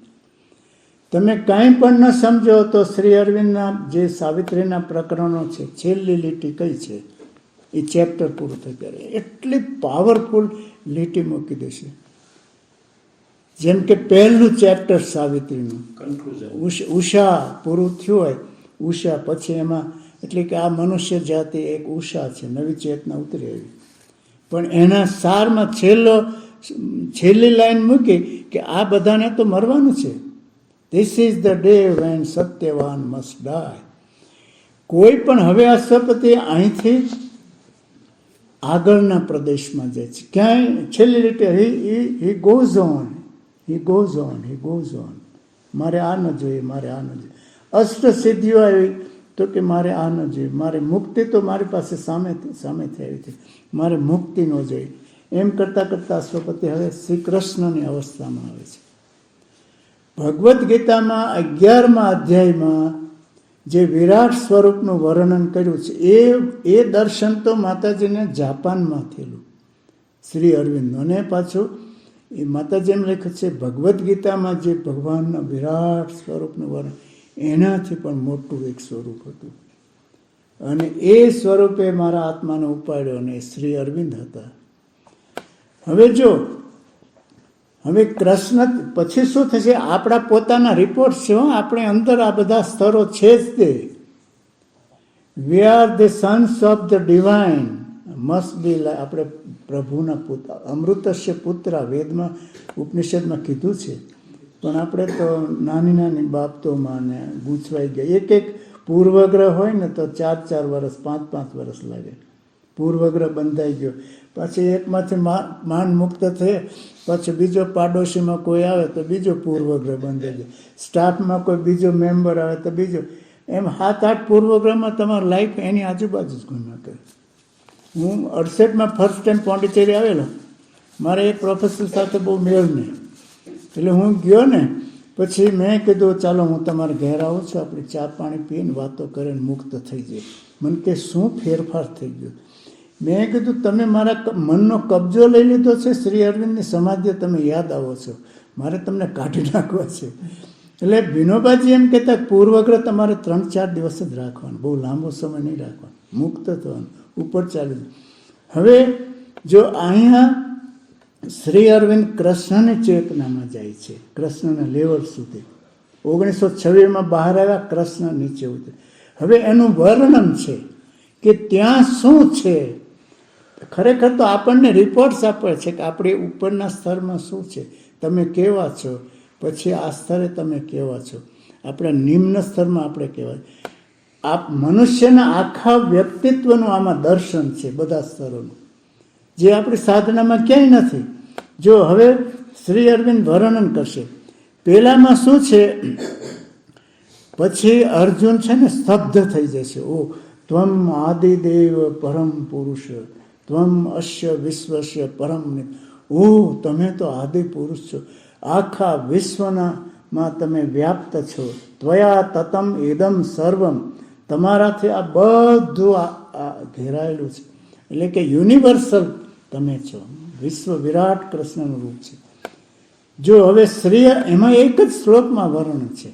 તમે કાંઈ પણ ન સમજો તો શ્રી અરવિંદના જે સાવિત્રીના પ્રકરણો છે, છેલ્લી લીટી કઈ છે એ ચેપ્ટર પૂરું થઈ ત્યારે એટલી પાવરફુલ લીટી મૂકી દેશે. જેમ કે પહેલું ચેપ્ટર સાવિત્રીનું ઉષા પૂરું થયું હોય, ઉષા પછી એમાં એટલે કે આ મનુષ્ય જાતિ એક ઉષા છે, નવી ચેતના ઉતરી આવી. પણ એના સારમાં છેલ્લો છેલ્લી લાઈન મૂકી કે આ બધાને તો મરવાનું છે. This is the day when Satyavan must die. કોઈ પણ હવે અશ્વપતિ અહીંથી આગળના પ્રદેશમાં જાય છે. ક્યાંય છેલ્લી રીતે he goes on, he goes on, he goes on. મારે આ ન જોઈએ, મારે આ ન જોઈએ. અષ્ટ સિદ્ધિઓ આવી તો કે મારે આ ન જોઈએ, મારે મુક્તિ તો મારી પાસે સામેથી આવી છે, મારે મુક્તિ ન જોઈએ. એમ કરતાં કરતાં અશ્વપતિ હવે શ્રી કૃષ્ણની અવસ્થામાં આવે છે. ભગવદ્ ગીતામાં 11મા અધ્યાયમાં જે વિરાટ સ્વરૂપનું વર્ણન કર્યું છે એ દર્શન તો માતાજીને જાપાનમાં થયેલું શ્રી અરવિંદનું. અને પાછું એ માતાજી એમ લખ્યું છે ભગવદ્ ગીતામાં જે ભગવાનના વિરાટ સ્વરૂપનું વર્ણન એનાથી પણ મોટું એક સ્વરૂપ હતું. અને એ સ્વરૂપે મારા આત્માને ઉપાડ્યો અને શ્રી અરવિંદ હતા. હવે કૃષ્ણ પછી શું થશે? આપણા પોતાના રિપોર્ટ છે. આપણે અંદર આ બધા સ્તરો છે જ તે. We are the Sons of the divine must be. આપણે પ્રભુના પુત્ર, અમૃતસ્ય પુત્ર વેદમાં ઉપનિષદમાં કીધું છે. પણ આપણે તો નાની બાબતોમાં ને ગૂંચવાઈ ગયા. એક પૂર્વગ્રહ હોય ને તો 4 વર્ષ 5 વર્ષ લાગે. પૂર્વગ્રહ બંધાઈ ગયો, પછી એકમાંથી માન મુક્ત થયે, પછી બીજો પાડોશીમાં કોઈ આવે તો બીજો પૂર્વગ્રહ બંધાઈ જાય, સ્ટાફમાં કોઈ બીજો મેમ્બર આવે તો બીજો. એમ 7-8 પૂર્વગ્રહમાં તમારી લાઈફ એની આજુબાજુ જ ઘૂમ્યા કરે. હું 68માં ફર્સ્ટ ટાઈમ પોંડિચેરી આવેલો. મારે એક પ્રોફેસર સાથે બહુ મેળ નહીં, એટલે હું ગયો ને પછી મેં કીધું ચાલો હું તમારે ઘેર આવું છું, આપણે ચા પાણી પીને વાતો કરીને મુક્ત થઈ જાય. મને કે શું ફેરફાર થઈ ગયો? મેં કીધું તમે મારા મનનો કબજો લઈ લીધો છે, શ્રી અરવિંદની સમાધિ તમે યાદ આવો છો, મારે તમને કાઢી નાખવા છે. એટલે વિનોબાજી એમ કહેતા પૂર્વગ્રહ તમારે 3-4 દિવસ જ રાખવાનું, બહુ લાંબો સમય નહીં રાખવાનો, મુક્ત થવાનું, ઉપર ચાલી. હવે જો અહીંયા શ્રી અરવિંદ કૃષ્ણની ચેતનામાં જાય છે, કૃષ્ણના લેવલ સુધી. 1926માં બહાર આવ્યા, કૃષ્ણ નીચે ઉતરે. હવે એનું વર્ણન છે કે ત્યાં શું છે. ખરેખર તો આપણને રિપોર્ટ્સ આપે છે કે આપણે ઉપરના સ્તરમાં શું છે, તમે કેવા છો, પછી આ સ્તરે તમે કેવા છો, આપણા નિમ્ન સ્તરમાં આપણે કેવા. આ મનુષ્યના આખા વ્યક્તિત્વનું આમાં દર્શન છે, બધા સ્તરોનું, જે આપણી સાધનામાં ક્યાંય નથી. જો હવે શ્રી અરવિંદ વર્ણન કરશે. પહેલામાં શું છે, પછી અર્જુન છે ને સ્તબ્ધ થઈ જશે. ઓ ત્વમ આદિદેવ પરમ પુરુષ, ત્વમ અશ્ય વિશ્વસ્ય પરમ. ઓ તમે તો આદિ પુરુષ છો, આખા વિશ્વમાં તમે વ્યાપ્ત છો. ત્વયા તતમ ઇદમ સર્વમ, તમારાથી આ બધું ઘેરાયેલું છે. એટલે કે યુનિવર્સલ તમે છો. વિશ્વ વિરાટ કૃષ્ણનું રૂપ છે. જો હવે શ્રી એમાં એક જ શ્લોકમાં વર્ણન છે,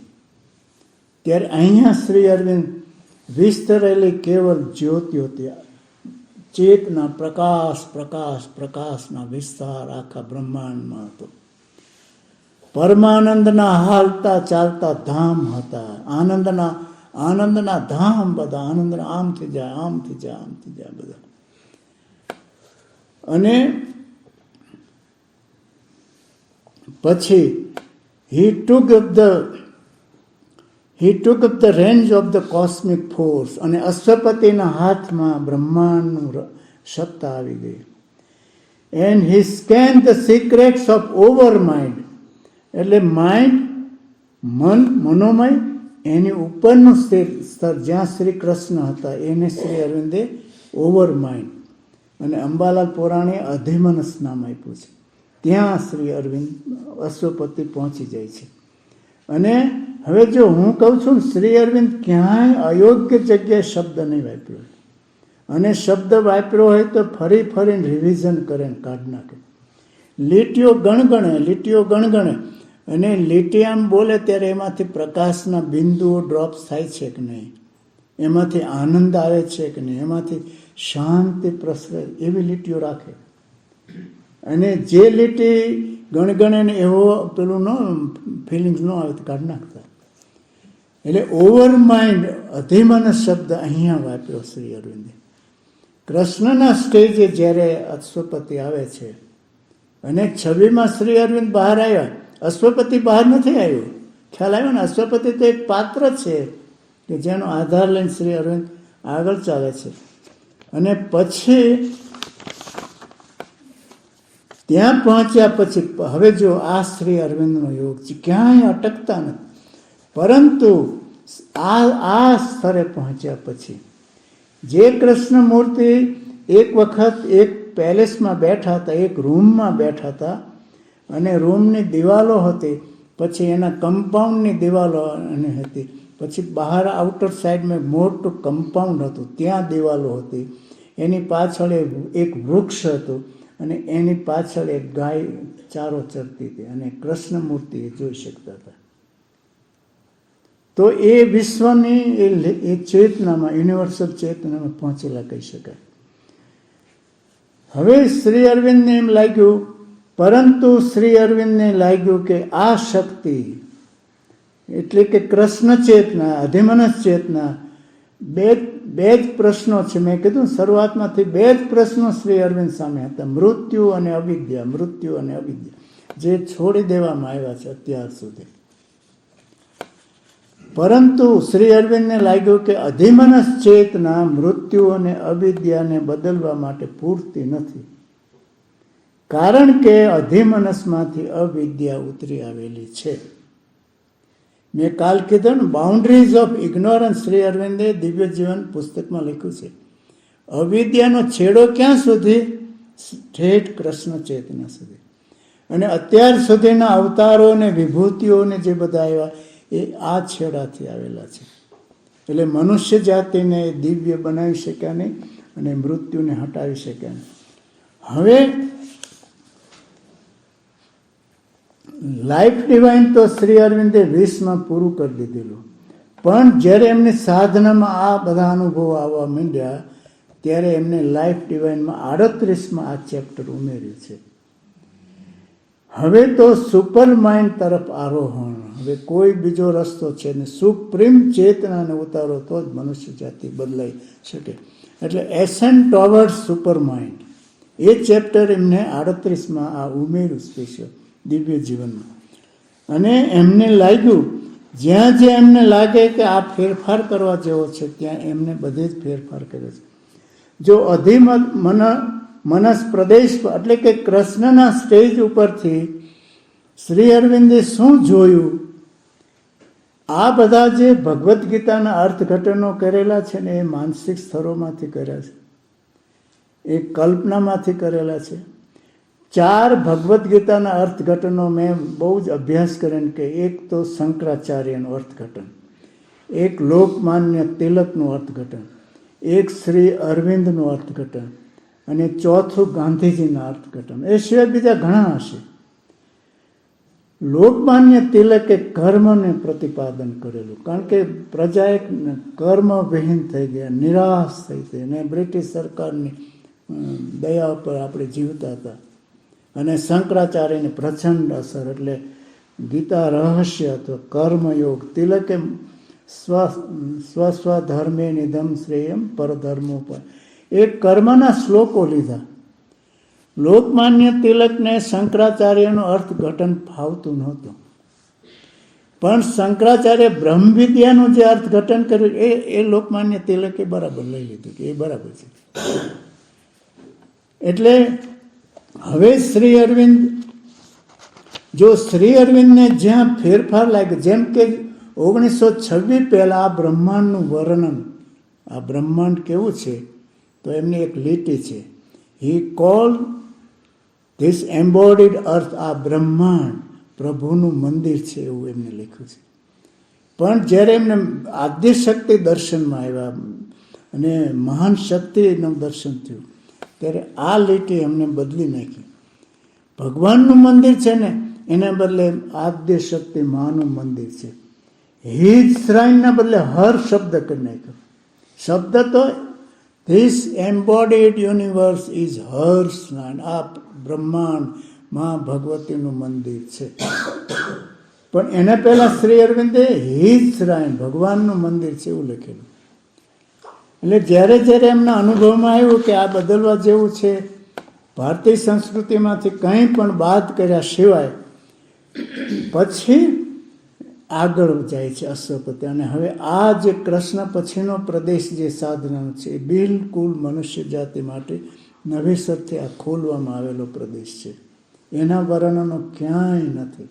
ત્યારે અહીંયા શ્રી અરવિંદ વિસ્તરેલી કેવલ જ્યોતિઓ, ચેતના પ્રકાશના વિસ્તાર આખા બ્રહ્માંડમાં હતો. પરમાનંદના હાલતા ચાલતા ધામ હતા. આનંદના ધામ બધા. આનંદના આમથી જાય બધા. અને પછી he took up the range of the cosmic force. અને અશ્વપતિના હાથમાં બ્રહ્માંડનું સત્તા આવી ગઈ. And he scanned the secrets of overmind. એટલે માઇન્ડ, મનોમય, એની ઉપરનું સ્તર જ્યાં શ્રી કૃષ્ણ હતા એને શ્રી અરવિંદે ઓવરમાઇન્ડ, અને અંબાલાલ પુરાણે અધિમનસ નામ આપ્યું છે. ત્યાં શ્રી અરવિંદ અશ્વપતિ પહોંચી જાય છે. અને હવે જો હું કહું છું શ્રી અરવિંદ ક્યાંય અયોગ્ય જગ્યાએ શબ્દ નહીં વાપર્યો, અને શબ્દ વાપર્યો હોય તો ફરીને રિવિઝન કરે ને કાઢી નાખે. લીટીઓ ગણગણે, અને લીટી આમ બોલે ત્યારે એમાંથી પ્રકાશના બિંદુઓ ડ્રોપ્સ થાય છે કે નહીં, એમાંથી આનંદ આવે છે કે નહીં, એમાંથી શાંતિ પ્રસરે, એવી લીટીઓ રાખે. અને જે લીટી ગણગણે ને એવો પેલું ફિલિંગ્સ ન આવે તો કાઢી નાખતા. એટલે ઓવર માઇન્ડ, અધિમન શબ્દ અહીંયા વાપર્યો શ્રી અરવિંદે. કૃષ્ણના સ્ટેજે જ્યારે અશ્વપતિ આવે છે અને છબીમાં શ્રી અરવિંદ બહાર આવ્યા. અશ્વપતિ બહાર નથી આવ્યો. ખ્યાલ આવ્યો ને? અશ્વપતિ તો એક પાત્ર છે કે જેનો આધાર લઈને શ્રી અરવિંદ આગળ ચાલે છે. અને પછી ત્યાં પહોંચ્યા પછી હવે જો આ શ્રી અરવિંદનો યોગ છે, ક્યાંય અટકતા નથી. પરંતુ આ સ્તરે પહોંચ્યા પછી જે કૃષ્ણ મૂર્તિ એક વખત એક પેલેસમાં બેઠા હતા, એક રૂમમાં બેઠા હતા, અને રૂમની દિવાલો હતી, પછી એના કમ્પાઉન્ડની દિવાલો હતી, પછી બહાર આઉટર સાઈડમાં મોટું કમ્પાઉન્ડ હતું, ત્યાં દિવાલો હતી, એની પાછળ એક વૃક્ષ હતું, અને એની પાછળ એક ગાય ચારો ચરતી હતી, અને કૃષ્ણ મૂર્તિ જોઈ શકતા હતા. તો એ વિશ્વની એ ચેતનામાં, યુનિવર્સલ ચેતનામાં પહોંચેલા કહી શકાય. હવે શ્રી અરવિંદને એમ લાગ્યું, પરંતુ શ્રી અરવિંદને લાગ્યું કે આ શક્તિ એટલે કે કૃષ્ણ ચેતના, અધિમનસ ચેતના, બે જ પ્રશ્નો છે. મેં કીધું શરૂઆતમાંથી બે જ પ્રશ્નો શ્રી અરવિંદ સામે હતા, મૃત્યુ અને અવિદ્યા, મૃત્યુ અને અવિદ્યા, જે છોડી દેવામાં આવ્યા છે અત્યાર સુધી. પરંતુ શ્રી અરવિંદને લાગ્યું કે અધિમનસ ચેતના મૃત્યુ અને અવિદ્યાને બદલવા માટે પૂરતી નથી, કારણ કે અધિમનસમાંથી અવિદ્યા ઉતરી આવેલી છે. મેં કાલ કીધું ને, બાઉન્ડ્રીઝ ઓફ ઇગ્નોરન્સ શ્રી અરવિંદે દિવ્ય જીવન પુસ્તકમાં લખ્યું છે. અવિદ્યાનો છેડો ક્યાં સુધી? ઠેઠ કૃષ્ણ ચેતના સુધી. અને અત્યાર સુધીના અવતારો અને વિભૂતિઓને જે બધા આવ્યા એ આ છેડાથી આવેલા છે. એટલે મનુષ્ય જાતિને દિવ્ય બનાવી શક્યા નહીં અને મૃત્યુને હટાવી શક્યા નહીં. હવે લાઈફ ડિવાઇન તો શ્રી અરવિંદે 20માં પૂરું કરી દીધેલું, પણ જ્યારે એમની સાધનામાં આ બધા અનુભવો આવવા માંડ્યા ત્યારે એમને લાઈફ ડિવાઇનમાં 38માં આ ચેપ્ટર ઉમેર્યું છે. હવે તો સુપર માઇન્ડ તરફ આરોહણ, હવે કોઈ બીજો રસ્તો છે ને, સુપ્રીમ ચેતનાને ઉતારો તો જ મનુષ્ય જાતિ બદલાઈ શકે. એટલે એસેન્ટ ટોવર્ડ સુપર માઇન્ડ, એ ચેપ્ટર એમને 38માં આ ઉમેર્યું સ્પેશિયલ દિવ્ય જીવનમાં. અને એમને લાગ્યું, જ્યાં જ્યાં એમને લાગે કે આ ફેરફાર કરવા જેવો છે ત્યાં એમને બધે જ ફેરફાર કર્યો છે. જો મનસ પ્રદેશ એટલે કે કૃષ્ણના સ્ટેજ ઉપરથી શ્રી અરવિંદે શું જોયું? આ બધા જે ભગવદ્ ગીતાના અર્થઘટનો કરેલા છે ને, એ માનસિક સ્તરોમાંથી કર્યા છે, એ કલ્પનામાંથી કરેલા છે. 4 ભગવદ્ ગીતાના અર્થઘટનો મેં બહુ જ અભ્યાસ કરીને કે એક તો શંકરાચાર્યનું અર્થઘટન, એક લોકમાન્ય તિલકનું અર્થઘટન, એક શ્રી અરવિંદનું અર્થઘટન, અને ચોથું ગાંધીજીના અર્થઘટન. એ સિવાય બીજા ઘણા હશે. લોકમાન્ય તિલકે કર્મને પ્રતિપાદન કરેલું, કારણ કે પ્રજા એક કર્મવિહીન થઈ ગયા, નિરાશ થઈ ગઈ, અને બ્રિટિશ સરકારની દયા ઉપર આપણે જીવતા હતા. અને શંકરાચાર્યની પ્રચંડ અસર, એટલે ગીતા રહસ્ય અથવા કર્મયોગ. તિલકે સ્વસ્વધર્મે નિધમ શ્રેયમ પરધર્મો પર, એ કર્મના શ્લોકો લીધા. લોકમાન્ય તિલકને શંકરાચાર્યનું અર્થઘટન ફાવતું નહોતું, પણ શંકરાચાર્ય બ્રહ્મવિદ્યાનું જે અર્થઘટન કર્યું એ લોકમાન્ય તિલકે બરાબર લઈ લીધું કે એ બરાબર છે. એટલે હવે શ્રી અરવિંદ, જો શ્રી અરવિંદને જ્યાં ફેરફાર લાગે, જેમ કે 1926 પહેલાં આ બ્રહ્માંડનું વર્ણન, આ બ્રહ્માંડ કેવું છે તો એમની એક લીટી છે, હી કોલ ધીસ એમ્બોડીડ અર્થ, આ બ્રહ્માંડ પ્રભુનું મંદિર છે એવું એમને લખ્યું છે. પણ જ્યારે એમને આદ્ય શક્તિ દર્શનમાં આવ્યા અને મહાન શક્તિનું દર્શન થયું ત્યારે આ લીટી એમને બદલી નાખી. ભગવાનનું મંદિર છે ને એના બદલે આદ્ય શક્તિ માનું મંદિર છે. હિજ શ્રાઇનના બદલે હર શબ્દ કરી નાખ્યો. શબ્દ તો this embodied universe is her shrine, આ બ્રહ્માંડ માં ભગવતીનું મંદિર છે. પણ એના પહેલા શ્રી અરવિંદે હિજ શ્રાઇન, ભગવાનનું મંદિર છે એવું લખેલું. એટલે જ્યારે જ્યારે એમના અનુભવમાં આવ્યું કે આ બદલવા જેવું છે ભારતીય સંસ્કૃતિમાંથી કંઈ પણ બાદ કર્યા સિવાય પછી આગળ જાય છે અશ્વપતિ. અને હવે આ જે કૃષ્ણ પછીનો પ્રદેશ જે સાધનાનો છે એ બિલકુલ મનુષ્ય જાતિ માટે નવેસરથી આ ખોલવામાં આવેલો પ્રદેશ છે. એના વર્ણનો ક્યાંય નથી.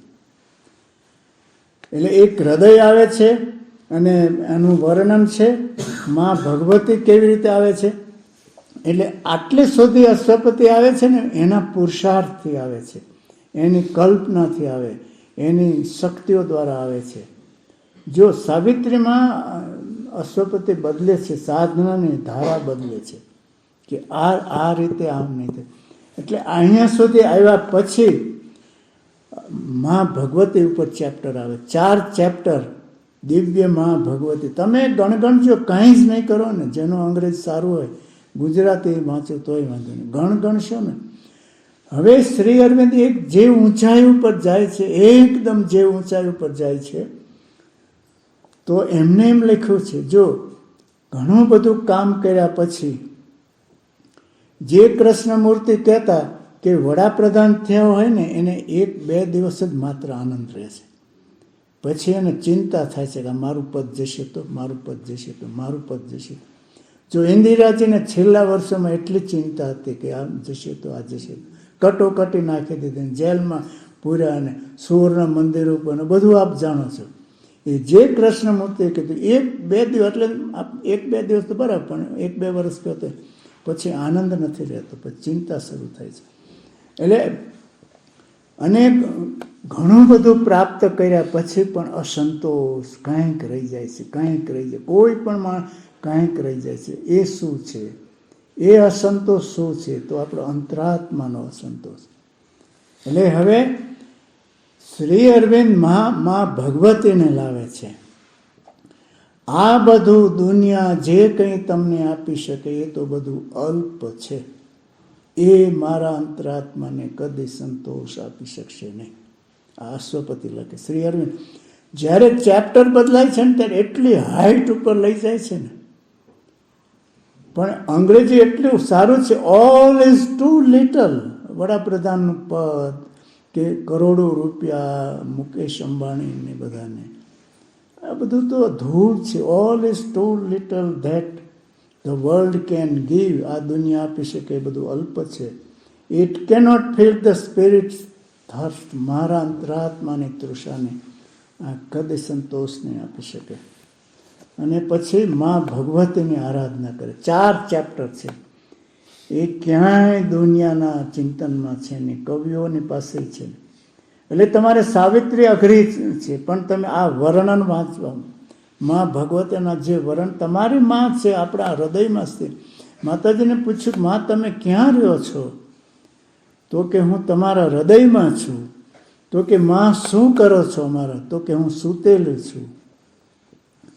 એટલે એક હૃદય આવે છે અને એનું વર્ણન છે. માં ભગવતી કેવી રીતે આવે છે, એટલે આટલે સુધી અશ્વપતિ આવે છે ને એના પુરુષાર્થથી આવે છે, એની કલ્પનાથી આવે, એની શક્તિઓ દ્વારા આવે છે. જો સાવિત્રીમાં અશ્વપતિ બદલે છે, સાધનાની ધારા બદલે છે કે આ રીતે આમ નહીં થાય. એટલે અહીંયા સુધી આવ્યા પછી માં ભગવતી ઉપર ચેપ્ટર આવે, 4 ચેપ્ટર દિવ્ય માં ભગવતી. તમે ગણગણજો, કાંઈ જ નહીં કરો ને, જેનું અંગ્રેજ સારું હોય ગુજરાતી વાંચો તોય વાંધો નહીં, ગણગણશો ને. હવે શ્રી અરવિંદ એક જે ઊંચાઈ ઉપર જાય છે, એકદમ જે ઊંચાઈ ઉપર જાય છે, તો એમને એમ લખ્યું છે, જો ઘણું બધું કામ કર્યા પછી જે કૃષ્ણ મૂર્તિ કહેતા કે વડાપ્રધાન થયા હોય ને એને 1-2 દિવસ જ માત્ર આનંદ રહે છે, પછી એને ચિંતા થાય છે કે મારું પદ જશે તો, મારું પદ જશે તો, મારું પદ જશે. જો ઇન્દિરાજીને છેલ્લા વર્ષોમાં એટલી ચિંતા હતી કે આ જશે તો, આ જશે, કટોકટી નાખી દીધી, જેલમાં પૂર્યા અને સૂરના મંદિર ઉપર બધું આપ જાણો છો. એ જે કૃષ્ણ મૂર્તિએ કીધું 1-2 દિવસ, એટલે 1-2 દિવસ તો બરાબર, પણ 1-2 વર્ષ કહેતો પછી આનંદ નથી રહેતો, પછી ચિંતા શરૂ થાય છે. એટલે અને ઘણું બધું પ્રાપ્ત કર્યા પછી પણ અસંતોષ કાંઈક રહી જાય છે, કાંઈક રહી જાય, કોઈ પણ માણસ કાંઈક રહી જાય છે. એ શું છે? એ અસંતોષ શું છે? તો આપણો અંતરાત્માનો અસંતોષ. એટલે હવે શ્રી અરવિંદ માં ભગવતીને લાવે છે. આ બધું દુનિયા જે કંઈ તમને આપી શકે એ તો બધું અલ્પ છે, એ મારા અંતરાત્માને કદી સંતોષ આપી શકશે નહીં. આ અશ્વપતિ લખે શ્રી અરવિંદ. જ્યારે ચેપ્ટર બદલાય છે ને ત્યારે એટલી હાઈટ ઉપર લઈ જાય છે ને, પણ અંગ્રેજી એટલું સારું છે, ઓલ ઇઝ ટુ લિટલ. વડાપ્રધાનનું પદ કે કરોડો રૂપિયા મુકેશ અંબાણીને બધાને, આ બધું તો ધૂળ છે. All is too little that the world can give. આ દુનિયા આપી શકે એ બધું અલ્પ છે. It cannot fill the spirit thirst. મારા અંતરાત્માની તૃષાને આ કદી સંતોષ નહીં આપી શકે. અને પછી માં ભગવતીની આરાધના કરે. 4 ચેપ્ટર છે. એ ક્યાંય દુનિયાના ચિંતનમાં છે નહીં, કવિઓની પાસે છે. એટલે તમારે સાવિત્રી અઘરી છે, પણ તમે આ વર્ણન વાંચવા, માં ભગવતીના જે વર્ણન, તમારી માં છે આપણા હૃદયમાં છે. માતાજીને પૂછ્યું, માં તમે ક્યાં રહ્યો છો? તો કે હું તમારા હૃદયમાં છું. તો કે માં શું કરો છો અમારા? તો કે હું સૂતેલું છું.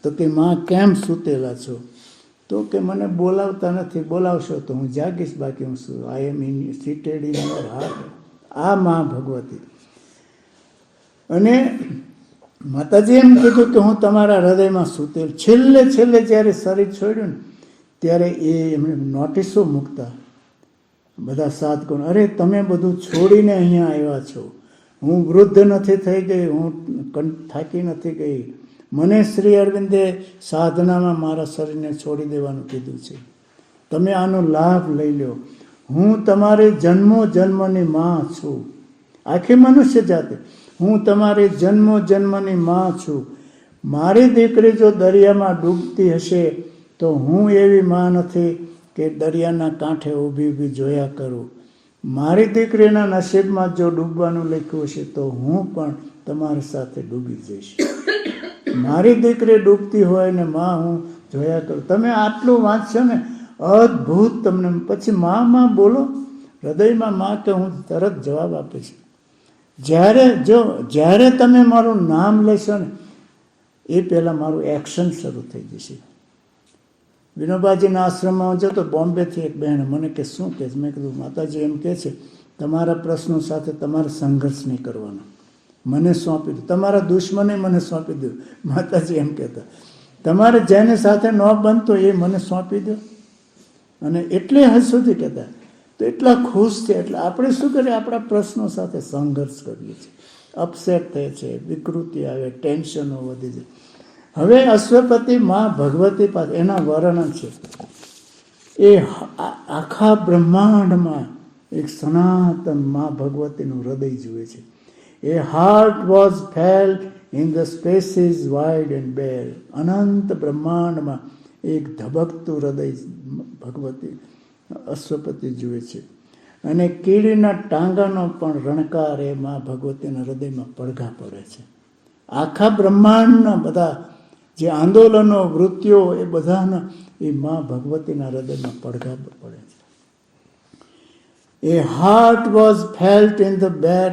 તો કે માં કેમ સૂતેલા છો? તો કે મને બોલાવતા નથી, બોલાવશો તો હું જાગીશ, બાકી હું શું, I am enseated in your heart. આ માં ભગવતી. અને માતાજી એમ કીધું કે હું તમારા હૃદયમાં સૂતેલ. છેલ્લે જ્યારે શરીર છોડ્યું ને ત્યારે એ એમણે નોટિસો મૂકતા બધા સાધકોને, અરે તમે બધું છોડીને અહીંયા આવ્યા છો, હું વૃદ્ધ નથી થઈ ગઈ, હું થાકી નથી ગઈ, મને શ્રી અરવિંદે સાધનામાં મારા શરીરને છોડી દેવાનું કીધું છે, તમે આનો લાભ લઈ લો. હું તમારી જન્મો જન્મની માં છું, આખી મનુષ્ય જાતિ. હું તમારી જન્મો જન્મની માં છું. મારી દીકરી જો દરિયામાં ડૂબતી હશે તો હું એવી માં નથી કે દરિયાના કાંઠે ઊભી ઊભી જોયા કરું. મારી દીકરીના નસીબમાં જો ડૂબવાનું લખ્યું હશે તો હું પણ તમારી સાથે ડૂબી જઈશ. મારી દીકરી ડૂબતી હોય ને માં હું જોયા કરું. તમે આટલું વાંચશો ને અદ્ભુત તમને. પછી માં બોલો, હૃદયમાં માં કે હું તરત જવાબ આપીશ. જ્યારે તમે મારું નામ લેશો ને એ પહેલાં મારું એક્શન શરૂ થઈ જશે. વિનોબાજીના આશ્રમમાં જતો, બોમ્બેથી એક બહેન મને કે શું કહે છે? મેં કીધું માતાજી એમ કહે છે તમારા પ્રશ્નો સાથે તમારે સંઘર્ષ નહીં કરવાનો, મને સોંપી દો. તમારા દુશ્મને મને સોંપી દો. માતાજી એમ કહેતા, તમારે જેની સાથે ન બનતો એ મને સોંપી દો. અને એટલે હદ સુધી કહેતા તો એટલા ખુશ છે. એટલે આપણે શું કરીએ, આપણા પ્રશ્નો સાથે સંઘર્ષ કરીએ છીએ, અપસેટ થાય છે, વિકૃતિ આવે, ટેન્શનો વધી જાય. હવે અશ્વપતિ માં ભગવતી પાસે એના વર્ણન છે. એ આખા બ્રહ્માંડમાં એક સનાતન માં ભગવતીનું હૃદય જુએ છે. A heart was felt in the spaces wide and bare. અનંત બ્રહ્માંડમાં એક ધબકતું હૃદય ભગવતી અશ્વપતિ જુએ છે. અને કીડીના ટાંગાનો પણ રણકાર એ માં ભગવતીના હૃદયમાં પડઘા પડે છે. આખા બ્રહ્માંડના બધા જે આંદોલનો, વૃત્તિઓ, એ બધાના એ માં ભગવતીના હૃદયમાં પડઘા પડે છે. A heart was felt in the bare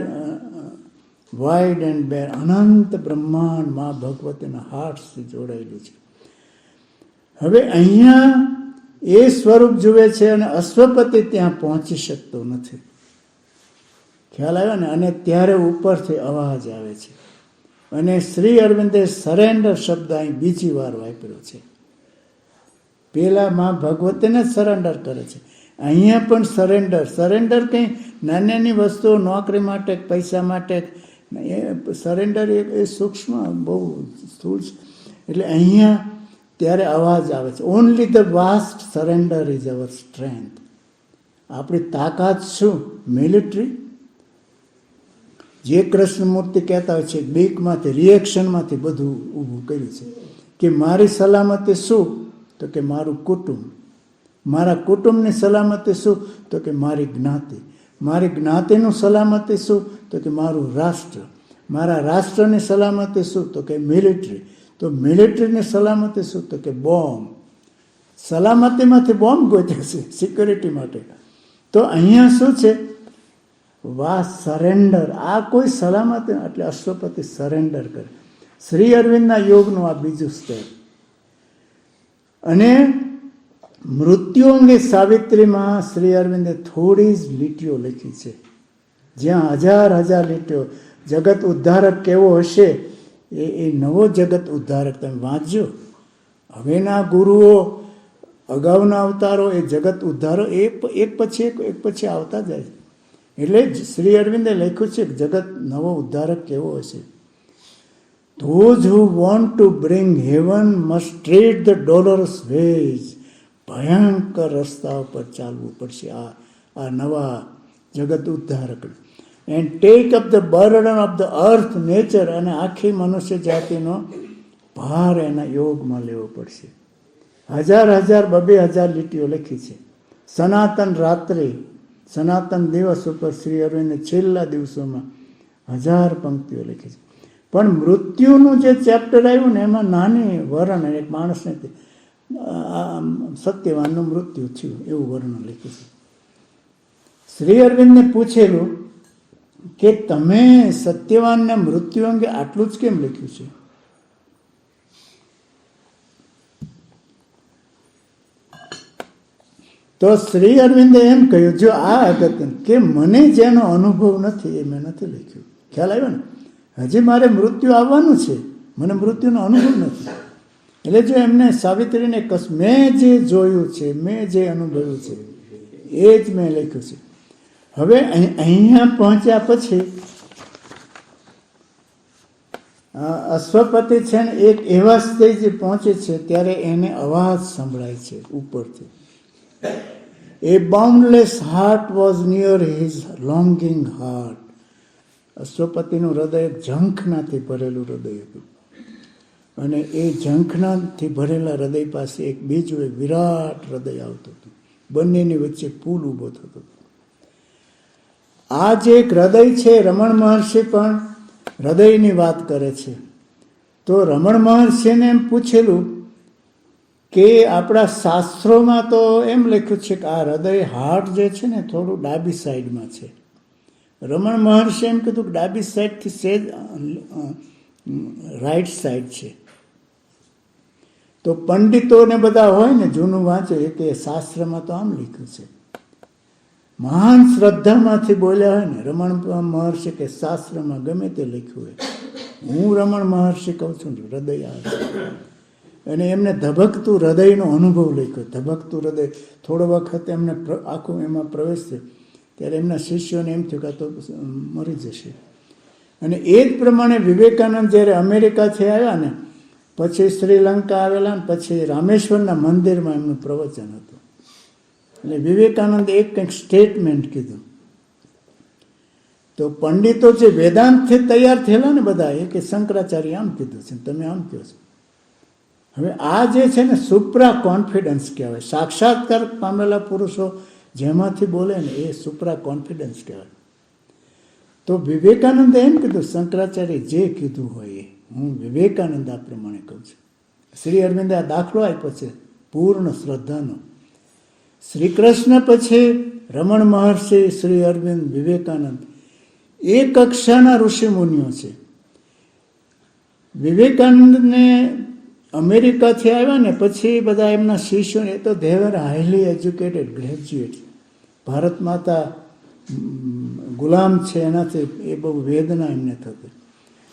wide and bare. અનંત બ્રહ્માંડ માં ભગવતીના હાર્ટથી જોડાયેલું છે. હવે અહીંયા એ સ્વરૂપ જુએ છે અને અશ્વપતિ ત્યાં પહોંચી શકતો નથી. ખ્યાલ આવ્યો ને? અને ત્યારે ઉપરથી અવાજ આવે છે. અને શ્રી અરવિંદે સરેન્ડર શબ્દ અહીં બીજી વાર વાપર્યો છે. પેલા માં ભગવતીને સરેન્ડર કરે છે, અહીંયા પણ સરેન્ડર. સરેન્ડર કંઈ નાની નાની વસ્તુઓ, નોકરી માટે, પૈસા માટે, એ સરેન્ડર એ સૂક્ષ્મ, બહુ સ્થૂળ છે. એટલે અહીંયા ત્યારે અવાજ આવે છે, only the vast surrender is our strength. આપણી તાકાત શું? મિલિટરી. જે કૃષ્ણમૂર્તિ કહેતા હોય છે, બીકમાંથી, રિએક્શનમાંથી બધું ઊભું કર્યું છે. કે મારી સલામતી શું? તો કે મારું કુટુંબ. મારા કુટુંબની સલામતી શું? તો કે મારી જ્ઞાતિ. મારી જ્ઞાતિનું સલામતી શું? તો કે મારું રાષ્ટ્ર. મારા રાષ્ટ્રની સલામતી શું? તો કે મિલિટરી. તો મિલિટરીની સલામતી શું? તો કે બોમ્બ. સલામતીમાંથી બોમ્બ ગોતે છે સિક્યોરિટી માટે. તો અહીંયા શું છે? વા સરેન્ડર. આ કોઈ સલામતી, એટલે અશ્વપતિ સરેન્ડર કરે. શ્રી અરવિંદના યોગનું આ બીજું સ્ટેપ. અને મૃત્યુ અંગે સાવિત્રીમાં શ્રી અરવિંદે થોડી જ લીટીઓ લખી છે, જ્યાં હજાર હજાર લીટીઓ. જગત ઉદ્ધારક કેવો હશે, એ નવો જગત ઉદ્ધારક તમે વાંચજો. હવેના ગુરુઓ, અગાઉના અવતારો, એ જગત ઉદ્ધારો એક પછી આવતા જાય. એટલે શ્રી અરવિંદે લખ્યું છે કે જગત નવો ઉદ્ધારક કેવો હશે. Those who want to bring heaven must tread the dolorous ways. ભયંકર રસ્તા ઉપર ચાલવું પડશે આ નવા જગત ઉદ્ધારક. And take up the burden of the earth, nature, અને આખી મનુષ્ય જાતિનો ભાર એના યોગમાં લેવો પડશે. હજાર 2,000 લીટીઓ લખી છે. સનાતન રાત્રિ, સનાતન દિવસ ઉપર શ્રી અરવિંદે છેલ્લા દિવસોમાં 1000 પંક્તિઓ લખી છે. પણ મૃત્યુનું જે ચેપ્ટર આવ્યું ને, એમાં નાની વર્ણન, એક માણસને સત્યવાનનું મૃત્યુ થયું એવું વર્ણન લખ્યું છે. શ્રી અરવિંદને પૂછેલું કે તમે સત્યવાનના મૃત્યુ અંગે આટલું જ કેમ લખ્યું છે? તો શ્રી અરવિંદે એમ કહ્યું, જો આ અગત્ય કે મને જેનો અનુભવ નથી એ મેં નથી લખ્યું. ખ્યાલ આવ્યો ને? હજી મારે મૃત્યુ આવવાનું છે, મને મૃત્યુનો અનુભવ નથી. એટલે જો એમને સાવિત્રીને મેં જે જોયું છે, મેં જે અનુભવ્યું છે, એ જ મેં લખ્યું છે. હવે અહીંયા પહોંચ્યા પછી અશ્વપતિ છે ને એક એવા સ્ટેજે પહોંચે છે, ત્યારે એને અવાજ સંભળાય છે ઉપરથી. A boundless heart was near his longing heart. અશ્વપતિનું હૃદય ઝંખનાથી ભરેલું હૃદય હતું. અને એ ઝંખનાથી ભરેલા હૃદય પાસે એક બીજું એક વિરાટ હૃદય આવતું હતું. બંનેની વચ્ચે પુલ ઊભો થતો હતો. આ જે એક હૃદય છે, રમણ મહર્ષિ પણ હૃદયની વાત કરે છે. તો રમણ મહર્ષિને એમ પૂછેલું કે આપણા શાસ્ત્રોમાં તો એમ લખ્યું છે કે આ હૃદય, હાર્ટ જે છે ને, થોડું ડાબી સાઈડમાં છે. રમણ મહર્ષિ એમ કીધું કે ડાબી સાઈડથી સેજ રાઈટ સાઈડ છે. તો પંડિતોને બધા હોય ને, જૂનું વાંચે, કે શાસ્ત્રમાં તો આમ લખ્યું છે. મહાન શ્રદ્ધામાંથી બોલ્યા હોય ને રમણ મહર્ષિ, કે શાસ્ત્રમાં ગમે તે લખ્યું હોય, હું રમણ મહર્ષિ કહું છું, હૃદય આ છે. અને એમને ધબકતું હૃદયનો અનુભવ લખ્યો. ધબકતું હૃદય થોડો વખત એમને આખું એમાં પ્રવેશ થયો ત્યારે એમના શિષ્યોને એમ થયું કે આ તો મરી જશે. અને એ જ પ્રમાણે વિવેકાનંદ જ્યારે અમેરિકાથી આવ્યા ને પછી શ્રીલંકા આવેલા ને પછી રામેશ્વરના મંદિરમાં એમનું પ્રવચન હતું. એટલે વિવેકાનંદ એક કંઈક સ્ટેટમેન્ટ કીધું. તો પંડિતો જે વેદાંતથી તૈયાર થયેલા ને બધા એ કે શંકરાચાર્ય આમ કીધું છે તમે આમ કહો છો. હવે આ જે છે ને સુપ્રા કોન્ફિડન્સ કહેવાય. સાક્ષાત્કાર પામેલા પુરુષો જેમાંથી બોલે ને એ સુપ્રા કોન્ફિડન્સ કહેવાય. તો વિવેકાનંદે એમ કીધું શંકરાચાર્ય જે કીધું હોય એ હું વિવેકાનંદ આ પ્રમાણે કહું છું. શ્રી અરવિંદે આ દાખલો આપ્યો છે પૂર્ણ શ્રદ્ધાનો. શ્રી કૃષ્ણ પછી રમણ મહર્ષિ, શ્રી અરવિંદ, વિવેકાનંદ એ કક્ષાના ઋષિ મુનિઓ છે. વિવેકાનંદને અમેરિકાથી આવ્યા ને પછી બધા એમના શિષ્યોને એ તો દે વર હાઈલી એજ્યુકેટેડ ગ્રેજ્યુએટ. ભારત માતા ગુલામ છે એનાથી એ બહુ વેદના એમને થતી.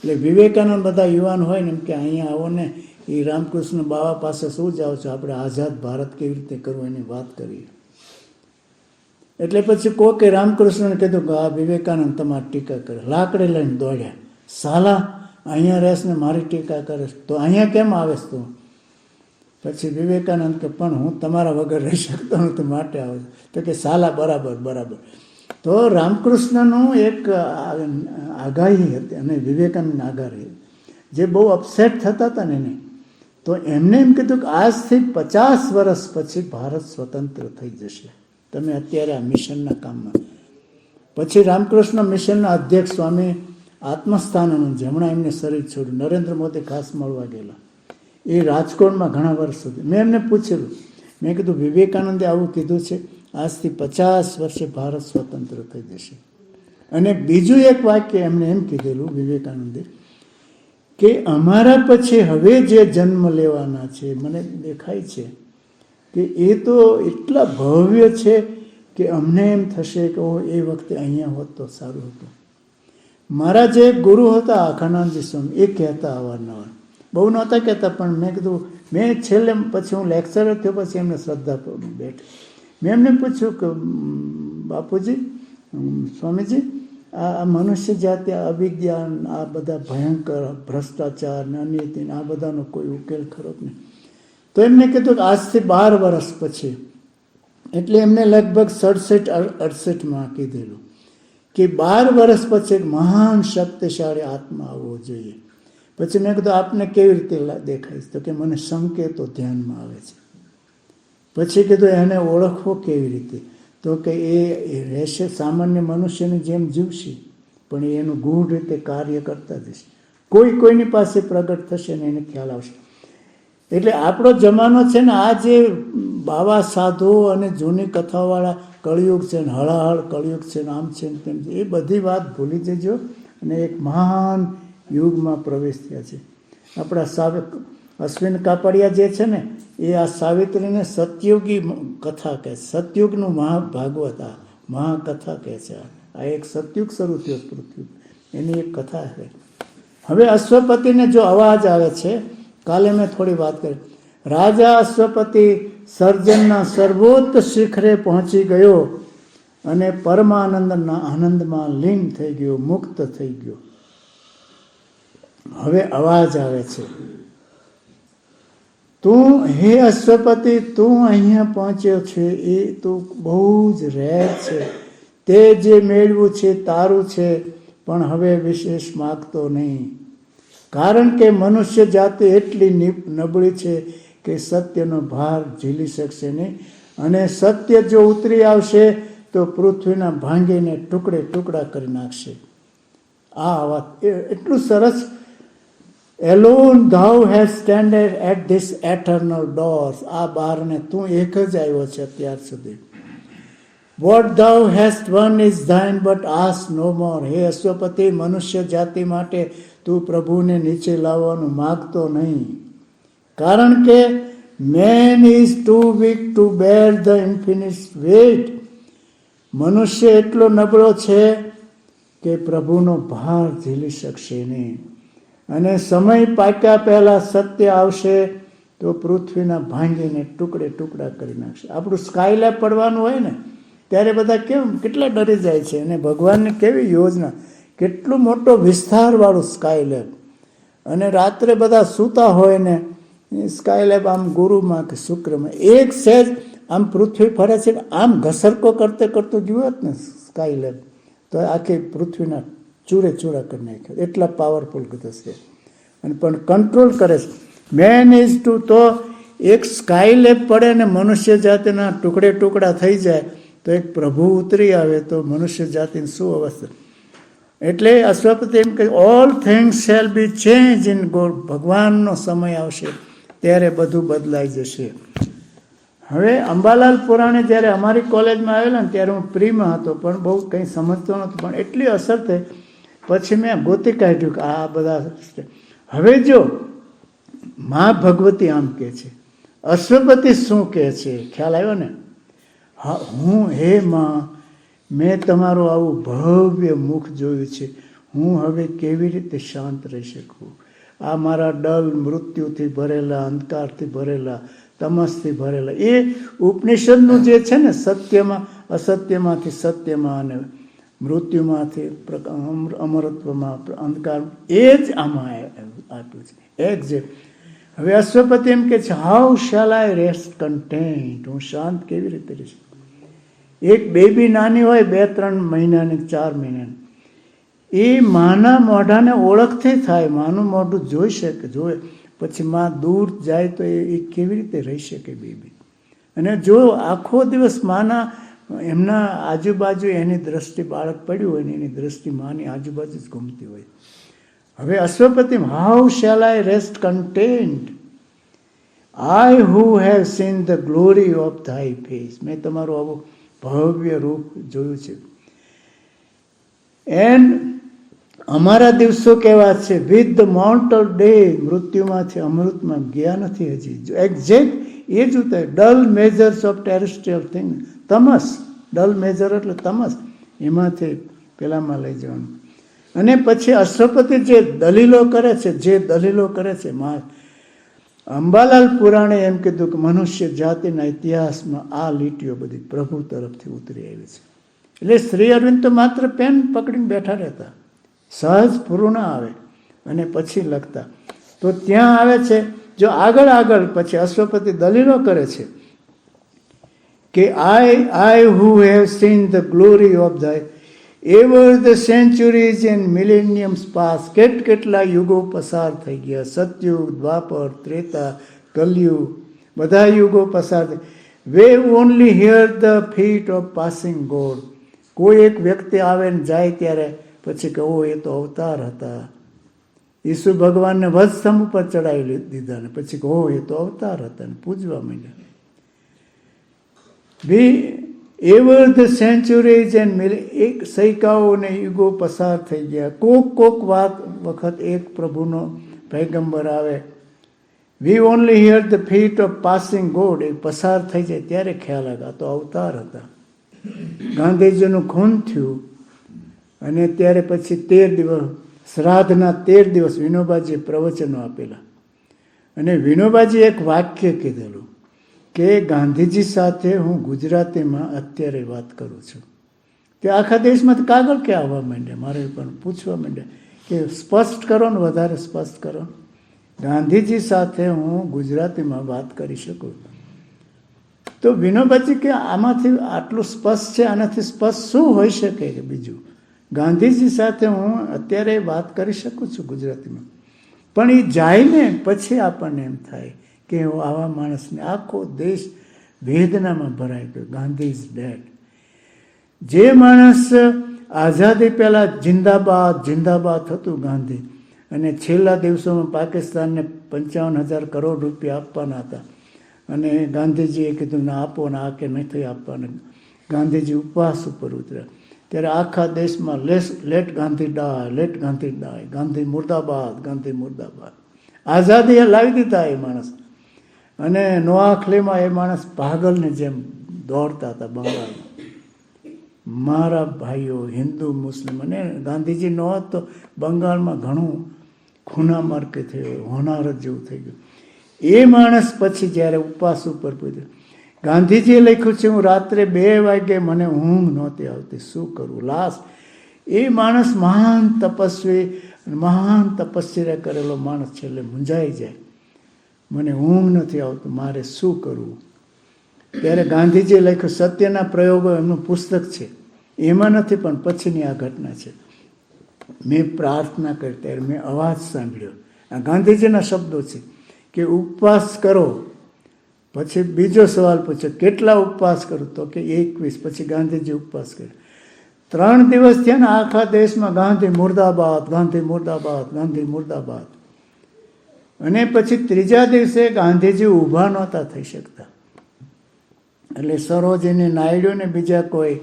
એટલે વિવેકાનંદ બધા યુવાન હોય ને એમ કે અહીંયા આવો ને એ રામકૃષ્ણ બાવા પાસે શું જાઓ છો, આપણે આઝાદ ભારત કેવી રીતે કરવું એની વાત કરીએ. એટલે પછી કોકે રામકૃષ્ણને કીધું કે આ વિવેકાનંદ તમારી ટીકા કરે. લાકડી લઈને દોડ્યા. સાલા અહીંયા રહેશ ને મારી ટીકા કરે તો અહીંયા કેમ આવેશ તું? પછી વિવેકાનંદ કે પણ હું તમારા વગર રહી શકતો નથી માટે આવે તો કે સાલા બરાબર બરાબર. તો રામકૃષ્ણનું એક આગાહી હતી અને વિવેકાનંદ આગાહી જે બહુ અપસેટ થતા હતા ને એને તો એમને એમ કીધું કે આજથી 50 વર્ષ પછી ભારત સ્વતંત્ર થઈ જશે તમે અત્યારે આ મિશનના કામમાં. પછી રામકૃષ્ણ મિશનના અધ્યક્ષ સ્વામી આત્મસ્થાનંદ જેમણે એમને શરીર છોડ્યું, નરેન્દ્ર મોદી ખાસ મળવા ગયેલા એ રાજકોટમાં ઘણા વર્ષ સુધી. મેં એમને પૂછેલું, મેં કીધું વિવેકાનંદે આવું કીધું છે આજથી 50 વર્ષે ભારત સ્વતંત્ર થઈ જશે. અને બીજું એક વાક્ય એમણે એમ કીધેલું વિવેકાનંદે કે અમારા પછી હવે જે જન્મ લેવાના છે મને દેખાય છે કે એ તો એટલા ભવ્ય છે કે અમને એમ થશે કે એ વખતે અહીંયા હોત તો સારું હતું. મારા જે ગુરુ હતા આખાનંદજી સ્વામી એ કહેતા અવારનવાર, બહુ નહોતા કહેતા પણ મેં કીધું મેં છેલ્લે પછી હું લેક્ચર થયો પછી એમને શ્રદ્ધા બેઠી. મેં એમને પૂછ્યું કે બાપુજી સ્વામીજી આ મનુષ્ય જાતિ અવિજ્ઞાન આ બધા ભયંકર ભ્રષ્ટાચાર ને અનીતિ આ બધાનો કોઈ ઉકેલ ખરો જ નહીં. તો એમને કીધું કે આજથી 12 વર્ષ પછી એટલે એમને લગભગ 67-68માં કીધેલું કે 12 વર્ષ પછી એક મહાન શક્તિશાળી આત્મા આવવો જોઈએ. પછી મેં કીધું આપને કેવી રીતે દેખાય તો કે મને સંકેતો ધ્યાનમાં આવે છે. પછી કીધું એને ઓળખવો કેવી રીતે તો કે એ રહેશે સામાન્ય મનુષ્યની જેમ જીવશે પણ એનું ગૂઢ રીતે કાર્ય કરતા જશે. કોઈની પાસે પ્રગટ થશે ને એને ખ્યાલ આવશે. એટલે આપણો જમાનો છે ને આ જે બાવા સાધુ અને જૂની કથાવાળા કળિયુગ છે ને હળાહળ કળિયુગ છે ને આમ છે ને તેમ છે એ બધી વાત ભૂલી જજો અને એક મહાન યુગમાં પ્રવેશ થયા છે. આપણા અશ્વિન કાપડિયા જે છે ને એ આ સાવિત્રીને સતયુગી કથા કહે, સતયુગનું મહાભાગવત આ મહાકથા કહે છે. આ એક સતયુગ શરૂ થયો પૃથ્વી એની એક કથા છે. હવે અશ્વપતિને જો અવાજ આવે છે, કાલે મેં થોડી વાત કરી, રાજા અશ્વપતિ સર્જનના સર્વોચ્ચ શિખરે પહોંચી ગયો અને પરમાનંદના આનંદમાં લીન થઈ ગયો, મુક્ત થઈ ગયો. હવે અવાજ આવે છે, તું હે અશ્વપતિ તું અહીંયા પહોંચ્યો છે એ તું બહુ જ રેર છે. તે જે મેળવું છે તારું છે પણ હવે વિશેષ માગતો નહીં. કારણ કે મનુષ્ય જાતિ એટલી નબળી છે કે સત્યનો ભાર ઝીલી શકશે નહીં અને સત્ય જો ઉતરી આવશે તો પૃથ્વીના ભાંગીને ટુકડે ટુકડા કરી નાખશે. આ વાત એટલું સરસ. Alone thou hast standed at this eternal doors. આ બારને તું એક જ આવ્યો છે અત્યાર સુધી. What thou hast won is thine but ask no more. હે અશ્વપતિ મનુષ્ય જાતિ માટે તું પ્રભુને નીચે લાવવાનું માગતો નહીં. કારણ કે man is too weak to bear the infinite weight. મનુષ્ય એટલો નબળો છે કે પ્રભુનો ભાર ઝીલી શકશે નહીં. અને સમય પાક્યા પહેલા સત્ય આવશે તો પૃથ્વીના ભાંગીને ટુકડે ટુકડા કરી નાખશે. આપણું સ્કાયલેબ પડવાનું હોય ને ત્યારે બધા કેટલા ડરી જાય છે. અને ભગવાનની કેવી યોજના, કેટલો મોટો વિસ્તારવાળું સ્કાયલેબ. અને રાત્રે બધા સૂતા હોય ને સ્કાયલેબ આમ ગુરુમાં કે શુક્રમાં એક સહેજ આમ પૃથ્વી ફરે છે, આમ ઘસરકો કરતો જોયો ને સ્કાયલેબ તો આખી પૃથ્વીના ચૂરે ચૂરા કરી નાખ્યા. એટલા પાવરફુલ થશે અને પણ કંટ્રોલ કરે છે. મેન ઇઝ ટુ તો એક સ્કાયલેબ પડે ને મનુષ્ય જાતિના ટુકડે ટુકડા થઈ જાય તો એક પ્રભુ ઉતરી આવે તો મનુષ્ય જાતિની શું અવસ્થા. એટલે અશ્વપતિ એમ કે all things shall be change in God. ભગવાનનો સમય આવશે ત્યારે બધું બદલાઈ જશે. હવે અંબાલાલ પુરાણે જ્યારે અમારી કોલેજમાં આવેલા ને ત્યારે હું પ્રીમાં હતો, પણ બહુ કંઈ સમજતો નહોતો, પણ એટલી અસર થઈ પછી મેં ગોતી કાઢ્યું કે આ બધા. હવે જો મા ભગવતી આમ કહે છે, અશ્વપતિ શું કહે છે, ખ્યાલ આવ્યો ને? હા, હું હે માં, મેં તમારું આવું ભવ્ય મુખ જોયું છે, હું હવે કેવી રીતે શાંત રહી શકું? આ મારા ડલ મૃત્યુથી ભરેલા, અંધકારથી ભરેલા, તમસથી ભરેલા એ ઉપનિષદનું જે છે ને, સત્યમાં અસત્યમાંથી સત્યમાં અને મૃત્યુમાંથી અમરત્વમાં અંધકાર, એ જ આમાં આપ્યું છે એક્ઝેક્ટ. હવે અશ્વપતિ એમ કે છે, how shall I rest content? હું શાંત કેવી રીતે રહીશ? એક બેબી નાની હોય 2-3 મહિનાની, 4 મહિનાની, એ માના મોઢાને ઓળખથી થાય, માનું મોઢું જોઈ શકે, જોવે પછી માં દૂર જાય તો એ કેવી રીતે રહી શકે બેબી? અને જો આખો દિવસ માના એમના આજુબાજુ એની દ્રષ્ટિ, બાળક પડ્યું હોય ને એની દ્રષ્ટિ માની આજુબાજુ જ ઘૂમતી હોય. હવે Ashwapati, how shall I rest content? I who have seen the glory of thy face. મેં તમારું આવું ભવ્ય રૂપ જોયું છે. એન્ડ અમારા દિવસો કેવા છે? વિથ ધ મોર્ટલ ડે, મૃત્યુમાંથી અમૃતમાં ગયા નથી હજી. એક્ઝેક્ટ એ જ ઉતાર. Dull measures of terrestrial thing, તમસ, ડલ મેજર એટલે તમસ, એમાંથી પેલામાં લઈ જવાનું. અને પછી અશ્વપતિ જે દલીલો કરે છે, અંબાલાલ પુરાણે એમ કીધું કે મનુષ્ય જાતિના ઇતિહાસમાં આ લીટીઓ બધી પ્રભુ તરફથી ઉતરી આવી છે. એટલે શ્રી અરવિંદ તો માત્ર પેન પકડીને બેઠા રહેતા, સહજ પૂરું ના આવે અને પછી લખતા. તો ત્યાં આવે છે જો આગળ પછી અશ્વપતિ દલીલો કરે છે કે I who have seen the glory of the ever the centuries and millenniums pass. કેટલા યુગો પસાર થઈ ગયા, સતયુગ, દ્વાપર, ત્રેતા, કલયુગ, બધા યુગો પસાર થઈ. We only hear the feet of passing god. કોઈ એક વ્યક્તિ આવે ને જાય ત્યારે પછી કે ઓ એ તો અવતાર હતા, ઈસુ ભગવાનને વધસ્તંભ ઉપર ચડાવી દીધા ને પછી કે ઓ એ તો અવતાર હતા ને પૂજવા માંડ્યા. એવર ધ સેન્ચુરીઝ એન્ડ એક સૈકાઓ ને યુગો પસાર થઈ ગયા. કોક વખત એક પ્રભુનો પૈગંબર આવે. We only hear the feet of passing God. એ પસાર થઈ જાય ત્યારે ખ્યાલ આવ્યા તો અવતાર હતા. ગાંધીજીનું ખૂન થયું અને ત્યારે પછી 13 દિવસ, શ્રાદ્ધના 13 દિવસ વિનોબાજીએ પ્રવચનો આપેલા. અને વિનોબાજી એક વાક્ય કીધેલું કે ગાંધીજી સાથે હું ગુજરાતીમાં અત્યારે વાત કરું છું. તે આખા દેશમાંથી કાગળ કે આવવા માંડ્યા, મારે પણ પૂછવા માંડ્યા કે સ્પષ્ટ કરો ને, વધારે સ્પષ્ટ કરો. ગાંધીજી સાથે હું ગુજરાતીમાં વાત કરી શકું. તો વિનોબાજી કે આમાંથી આટલું સ્પષ્ટ છે, આનાથી સ્પષ્ટ શું હોઈ શકે કે બીજું? ગાંધીજી સાથે હું અત્યારે વાત કરી શકું છું ગુજરાતીમાં. પણ એ જાય ને પછી આપણને એમ થાય કે આવા માણસને આખો દેશ વેદનામાં ભરાઈ ગયો. Gandhi is dead. જે માણસ આઝાદી પહેલાં જિંદાબાદ હતું ગાંધી, અને છેલ્લા દિવસોમાં પાકિસ્તાનને 55,000 કરોડ રૂપિયા આપવાના હતા અને ગાંધીજીએ કીધું ના આપો ને આ કે નથી આપવાના. ગાંધીજી ઉપવાસ ઉપર ઉતર્યા ત્યારે આખા દેશમાં લેટ ગાંધી ડાય, ગાંધી મુર્દાબાદ, ગાંધી મુર્દાબાદ. આઝાદી લાવી દીધા એ માણસ. અને નોઆખલીમાં એ માણસ પાગલની જેમ દોડતા હતા બંગાળમાં. મારા ભાઈઓ હિન્દુ મુસ્લિમ, અને ગાંધીજી ન હોત તો બંગાળમાં ઘણું ખૂનામાર્કે થયો, હોનારત જેવું થઈ ગયું. એ માણસ પછી જ્યારે ઉપવાસ ઉપર પૂછ્યો, ગાંધીજીએ લખ્યું છે, હું રાત્રે 2 વાગે મને ઊંઘ નહોતી આવતી, શું કરું? લાસ્ટ એ માણસ મહાન તપસ્વી, મહાન તપસ્યા કરેલો માણસ છેલ્લે મૂંઝાઈ જાય, મને ઊંઘ નથી આવતું, મારે શું કરવું? ત્યારે ગાંધીજીએ લખ્યું, સત્યના પ્રયોગો એમનું પુસ્તક છે, એમાં નથી પણ પછીની આ ઘટના છે. મેં પ્રાર્થના કરી ત્યારે મેં અવાજ સાંભળ્યો, આ ગાંધીજીના શબ્દો છે કે ઉપવાસ કરો. પછી બીજો સવાલ પૂછ્યો, કેટલા ઉપવાસ કરું? તો કે 21. પછી ગાંધીજી ઉપવાસ કર્યો. 3 દિવસ થયા ને આખા દેશમાં ગાંધી મુર્દાબાદ, ગાંધી મુર્દાબાદ, ગાંધી મુર્દાબાદ. અને પછી 3જા દિવસે ગાંધીજી ઊભા નહોતા થઈ શકતા. એટલે સરોજીની નાયડુ ને બીજા કોઈ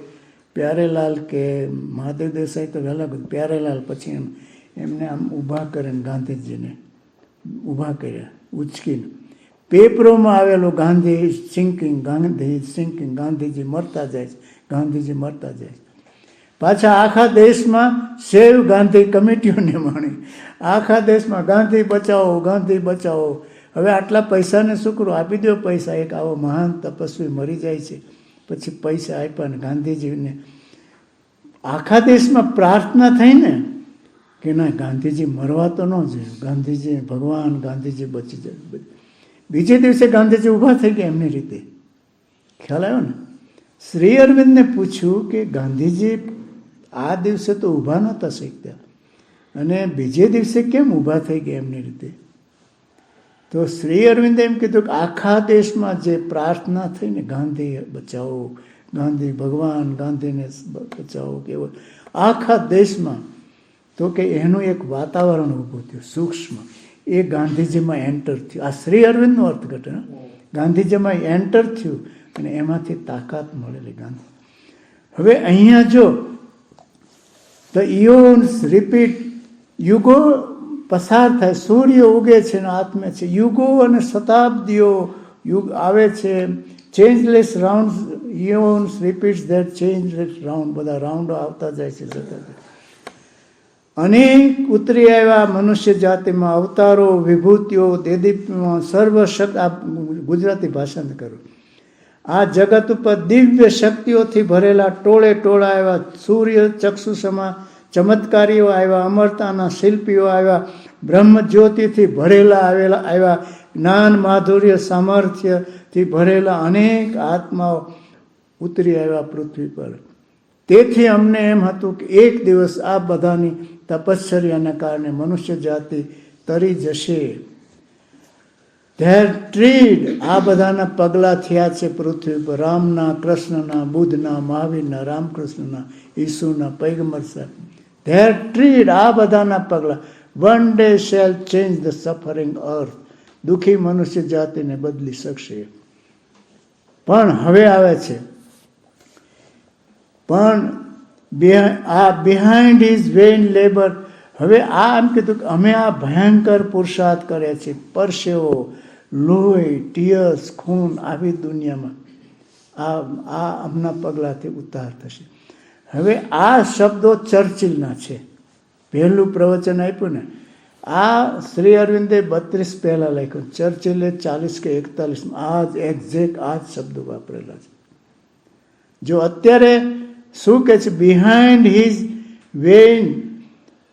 પ્યારેલાલ કે મહાદેવ દેસાઈ તો વહેલા, પ્યારેલાલ પછી એમને આમ ઊભા કરીને ગાંધીજીને ઊભા કર્યા ઉચકીને. પેપરોમાં આવેલું ગાંધી સિંકિંગ, ગાંધી સિંકિંગ, ગાંધીજી મરતા જાય છે, ગાંધીજી મરતા જાય છે. પાછા આખા દેશમાં સેવ ગાંધી કમિટીઓને મળી, આખા દેશમાં ગાંધી બચાવો, ગાંધી બચાવો. હવે આટલા પૈસાને શું કરું? આપી દો પૈસા, એક આવો મહાન તપસ્વી મરી જાય છે. પછી પૈસા આપ્યા ને ગાંધીજીને આખા દેશમાં પ્રાર્થના થઈ ને કે ના, ગાંધીજી મરવા તો ન જોઈએ, ગાંધીજી ભગવાન, ગાંધીજી બચી જાય. બીજે દિવસે ગાંધીજી ઊભા થઈ ગયા એમની રીતે. ખ્યાલ આવ્યો ને? શ્રી અરવિંદને પૂછ્યું કે ગાંધીજી આ દિવસે તો ઊભા નહોતા શકતા અને બીજે દિવસે કેમ ઊભા થઈ ગયા એમની રીતે? તો શ્રી અરવિંદે એમ કીધું કે આખા દેશમાં જે પ્રાર્થના થઈ ને, ગાંધી બચાવો, ગાંધી ભગવાન, ગાંધીને બચાવો, કેવો આખા દેશમાં, તો કે એનું એક વાતાવરણ ઊભું થયું સૂક્ષ્મ, એ ગાંધીજીમાં એન્ટર થયું. આ શ્રી અરવિંદનું અર્થઘટન. ગાંધીજીમાં એન્ટર થયું અને એમાંથી તાકાત મળેલી ગાંધી. હવે અહીંયા જો ધ ઇયોન્સ રિપીટ, યુગો પસાર થાય, સૂર્ય ઉગે છે ને આત્મે છે, યુગો અને શતાબ્દીઓ યુગ આવે છે, ચેન્જલેસ રાઉન્ડ, ઇયોન્સ રિપીટ્સ ધેટ ચેન્જલેસ રાઉન્ડ, બધા રાઉન્ડો આવતા જાય છે, જતા જાય. અનેક ઉતરી આવ્યા મનુષ્ય જાતિમાં અવતારો, વિભૂતિઓ, દેદીપ્યમાં સર્વશક્ત. આ ગુજરાતી ભાષાને કરું. આ જગત ઉપર દિવ્ય શક્તિઓથી ભરેલા ટોળે ટોળા આવ્યા, સૂર્ય ચક્ષુષમાં ચમત્કારીઓ આવ્યા, અમરતાના શિલ્પીઓ આવ્યા, બ્રહ્મ જ્યોતિથી ભરેલા આવ્યા, જ્ઞાન માધુર્ય સામર્થ્યથી ભરેલા અનેક આત્માઓ ઉતરી આવ્યા પૃથ્વી પર. તેથી અમને એમ હતું કે એક દિવસ આ બધાની તપશ્ચર્યાના કારણે મનુષ્ય જાતિ તરી જશે. ધેર ટ્રીડ, આ બધાના પગલાં થયા છે પૃથ્વી પર, રામના, કૃષ્ણના, બુદ્ધના, મહાવીરના, રામકૃષ્ણના, ઈસુના, પૈગંબર સાહેબ. ધેર ટ્રીડ, આ બધાના પગલાં. One day shall change the suffering earth, દુઃખી મનુષ્ય જાતિને બદલી શકશે. પણ હવે આવે છે, પણ આ બિહાઇન્ડ હિઝ વેઇન લેબર. હવે આ એમ કીધું કે અમે આ ભયંકર પુરુષાર્થ કરે છે, પરસેવો, લોહી, ટીયર્સ, ખૂન, આવી દુનિયામાં આ હમણાં પગલાંથી ઉતાર થશે. હવે આ શબ્દો ચર્ચિલના છે. પહેલું પ્રવચન આપ્યું ને, આ શ્રી અરવિંદે 32 પહેલાં લખ્યું, ચર્ચિલે 40 કે 41, આ જ એક્ઝેક્ટ આ જ શબ્દો વાપરેલા છે. જો અત્યારે શું કહે છે? બિહાઇન્ડ હિઝ વેઇન,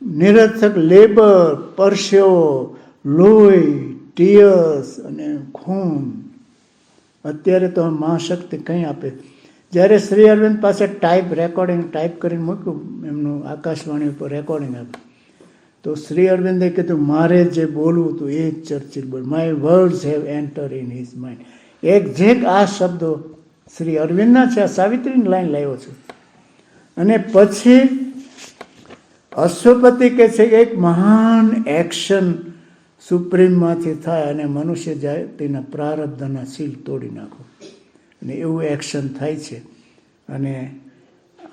નિરર્થક લેબર, પરસેવો, લોહી, ટીયર્સ અને ખૂન. અત્યારે તો મહાશક્તિ કંઈ આપે. જ્યારે શ્રી અરવિંદ પાસે ટાઈપ કરીને મૂક્યું, એમનું આકાશવાણી ઉપર રેકોર્ડિંગ આપ્યું, તો શ્રી અરવિંદે કીધું મારે જે બોલવું હતું એ જ ચર્ચિલ બોલ. My words have enter in his mind. Exact આ શબ્દો શ્રી અરવિંદના છે. આ સાવિત્રીની લાઈન લાવ્યો છું. અને પછી અશ્વપતિ કહે છે કે એક મહાન એક્શન સુપ્રીમમાંથી થાય અને મનુષ્ય જાતિના પ્રારબ્ધના સીલ તોડી નાખો. અને એવું એક્શન થાય છે. અને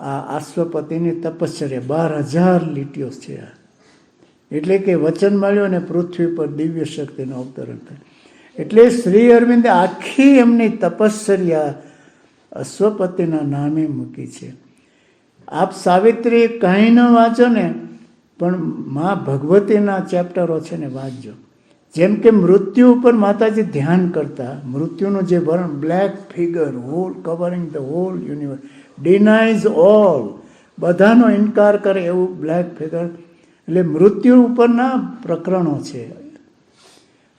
આ અશ્વપતિની તપશ્ચર્યા 12,000 લીટીઓ છે. એટલે કે વચન મળ્યું અને પૃથ્વી પર દિવ્ય શક્તિનું અવતરણ થાય. એટલે શ્રી અરવિંદે આખી એમની તપશ્ચર્યા અશ્વપતિના નામે મૂકી છે. આપ સાવિત્રી કંઈ ન વાંચો ને, પણ મા ભગવતીના ચેપ્ટરો છે ને વાંચજો. જેમ કે મૃત્યુ ઉપર માતાજી ધ્યાન કરતા, મૃત્યુનું જે વર્ણ, black figure, whole covering the whole universe, denies all, બધાનો ઇનકાર કરે એવું બ્લેક ફિગર, એટલે મૃત્યુ ઉપરના પ્રકરણો છે.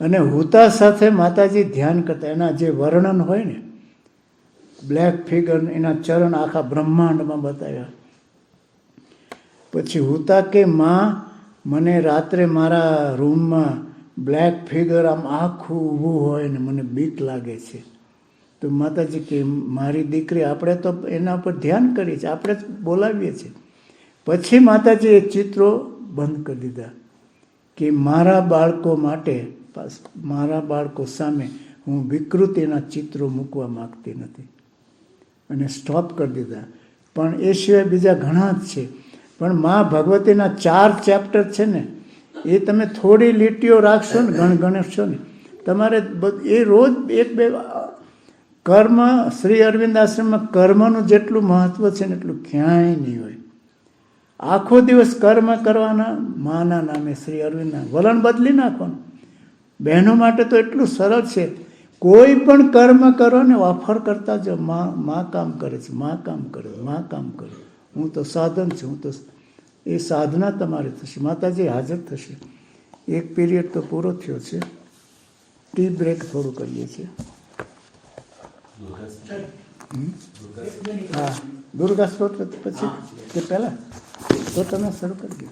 અને હુતા સાથે માતાજી ધ્યાન કરતા, એના જે વર્ણન હોય ને, બ્લેક ફિગર, એના ચરણ આખા બ્રહ્માંડમાં બતાવ્યા. પછી હુતા કે માં, મને રાત્રે મારા રૂમમાં બ્લેક ફિગર આમ આખું ઊભું હોય ને મને બીક લાગે છે. તો માતાજી કે મારી દીકરી, આપણે તો એના પર ધ્યાન કરીએ છીએ, આપણે જ બોલાવીએ છીએ. પછી માતાજી એ ચિત્રો બંધ કરી દીધા કે મારા બાળકો માટે, મારા બાળકો સામે હું વિકૃતિના ચિત્રો મૂકવા માગતી નથી, અને સ્ટોપ કરી દીધા. પણ એ સિવાય બીજા ઘણા જ છે. પણ મા ભગવતીના 4 ચેપ્ટર છે ને, એ તમે થોડી લીટીઓ રાખશો ને, ગણશો ને, તમારે એ રોજ 1-2 કર્મ, શ્રી અરવિંદ આશ્રમમાં કર્મનું જેટલું મહત્વ છે ને એટલું ક્યાંય નહીં હોય. આખો દિવસ કર્મ કરવાના, માના નામે, શ્રી અરવિંદના, વલણ બદલી નાખવાનું. બહેનો માટે તો એટલું સરળ છે, કોઈ પણ કર્મ કરો ને ઓફર કરતા જો, માં કામ કરે છે, માં કામ કરે, માં કામ કરે, હું તો સાધન છું, હું તો, એ સાધના તમારે થશે, માતાજી હાજર થશે. એક પીરિયડ તો પૂરો થયો છે, ટી બ્રેક થોડું કરીએ છીએ. હા, દુર્ગા સ્તોત્ર પછી કે પહેલાં તો તમે શરૂ કરી દો.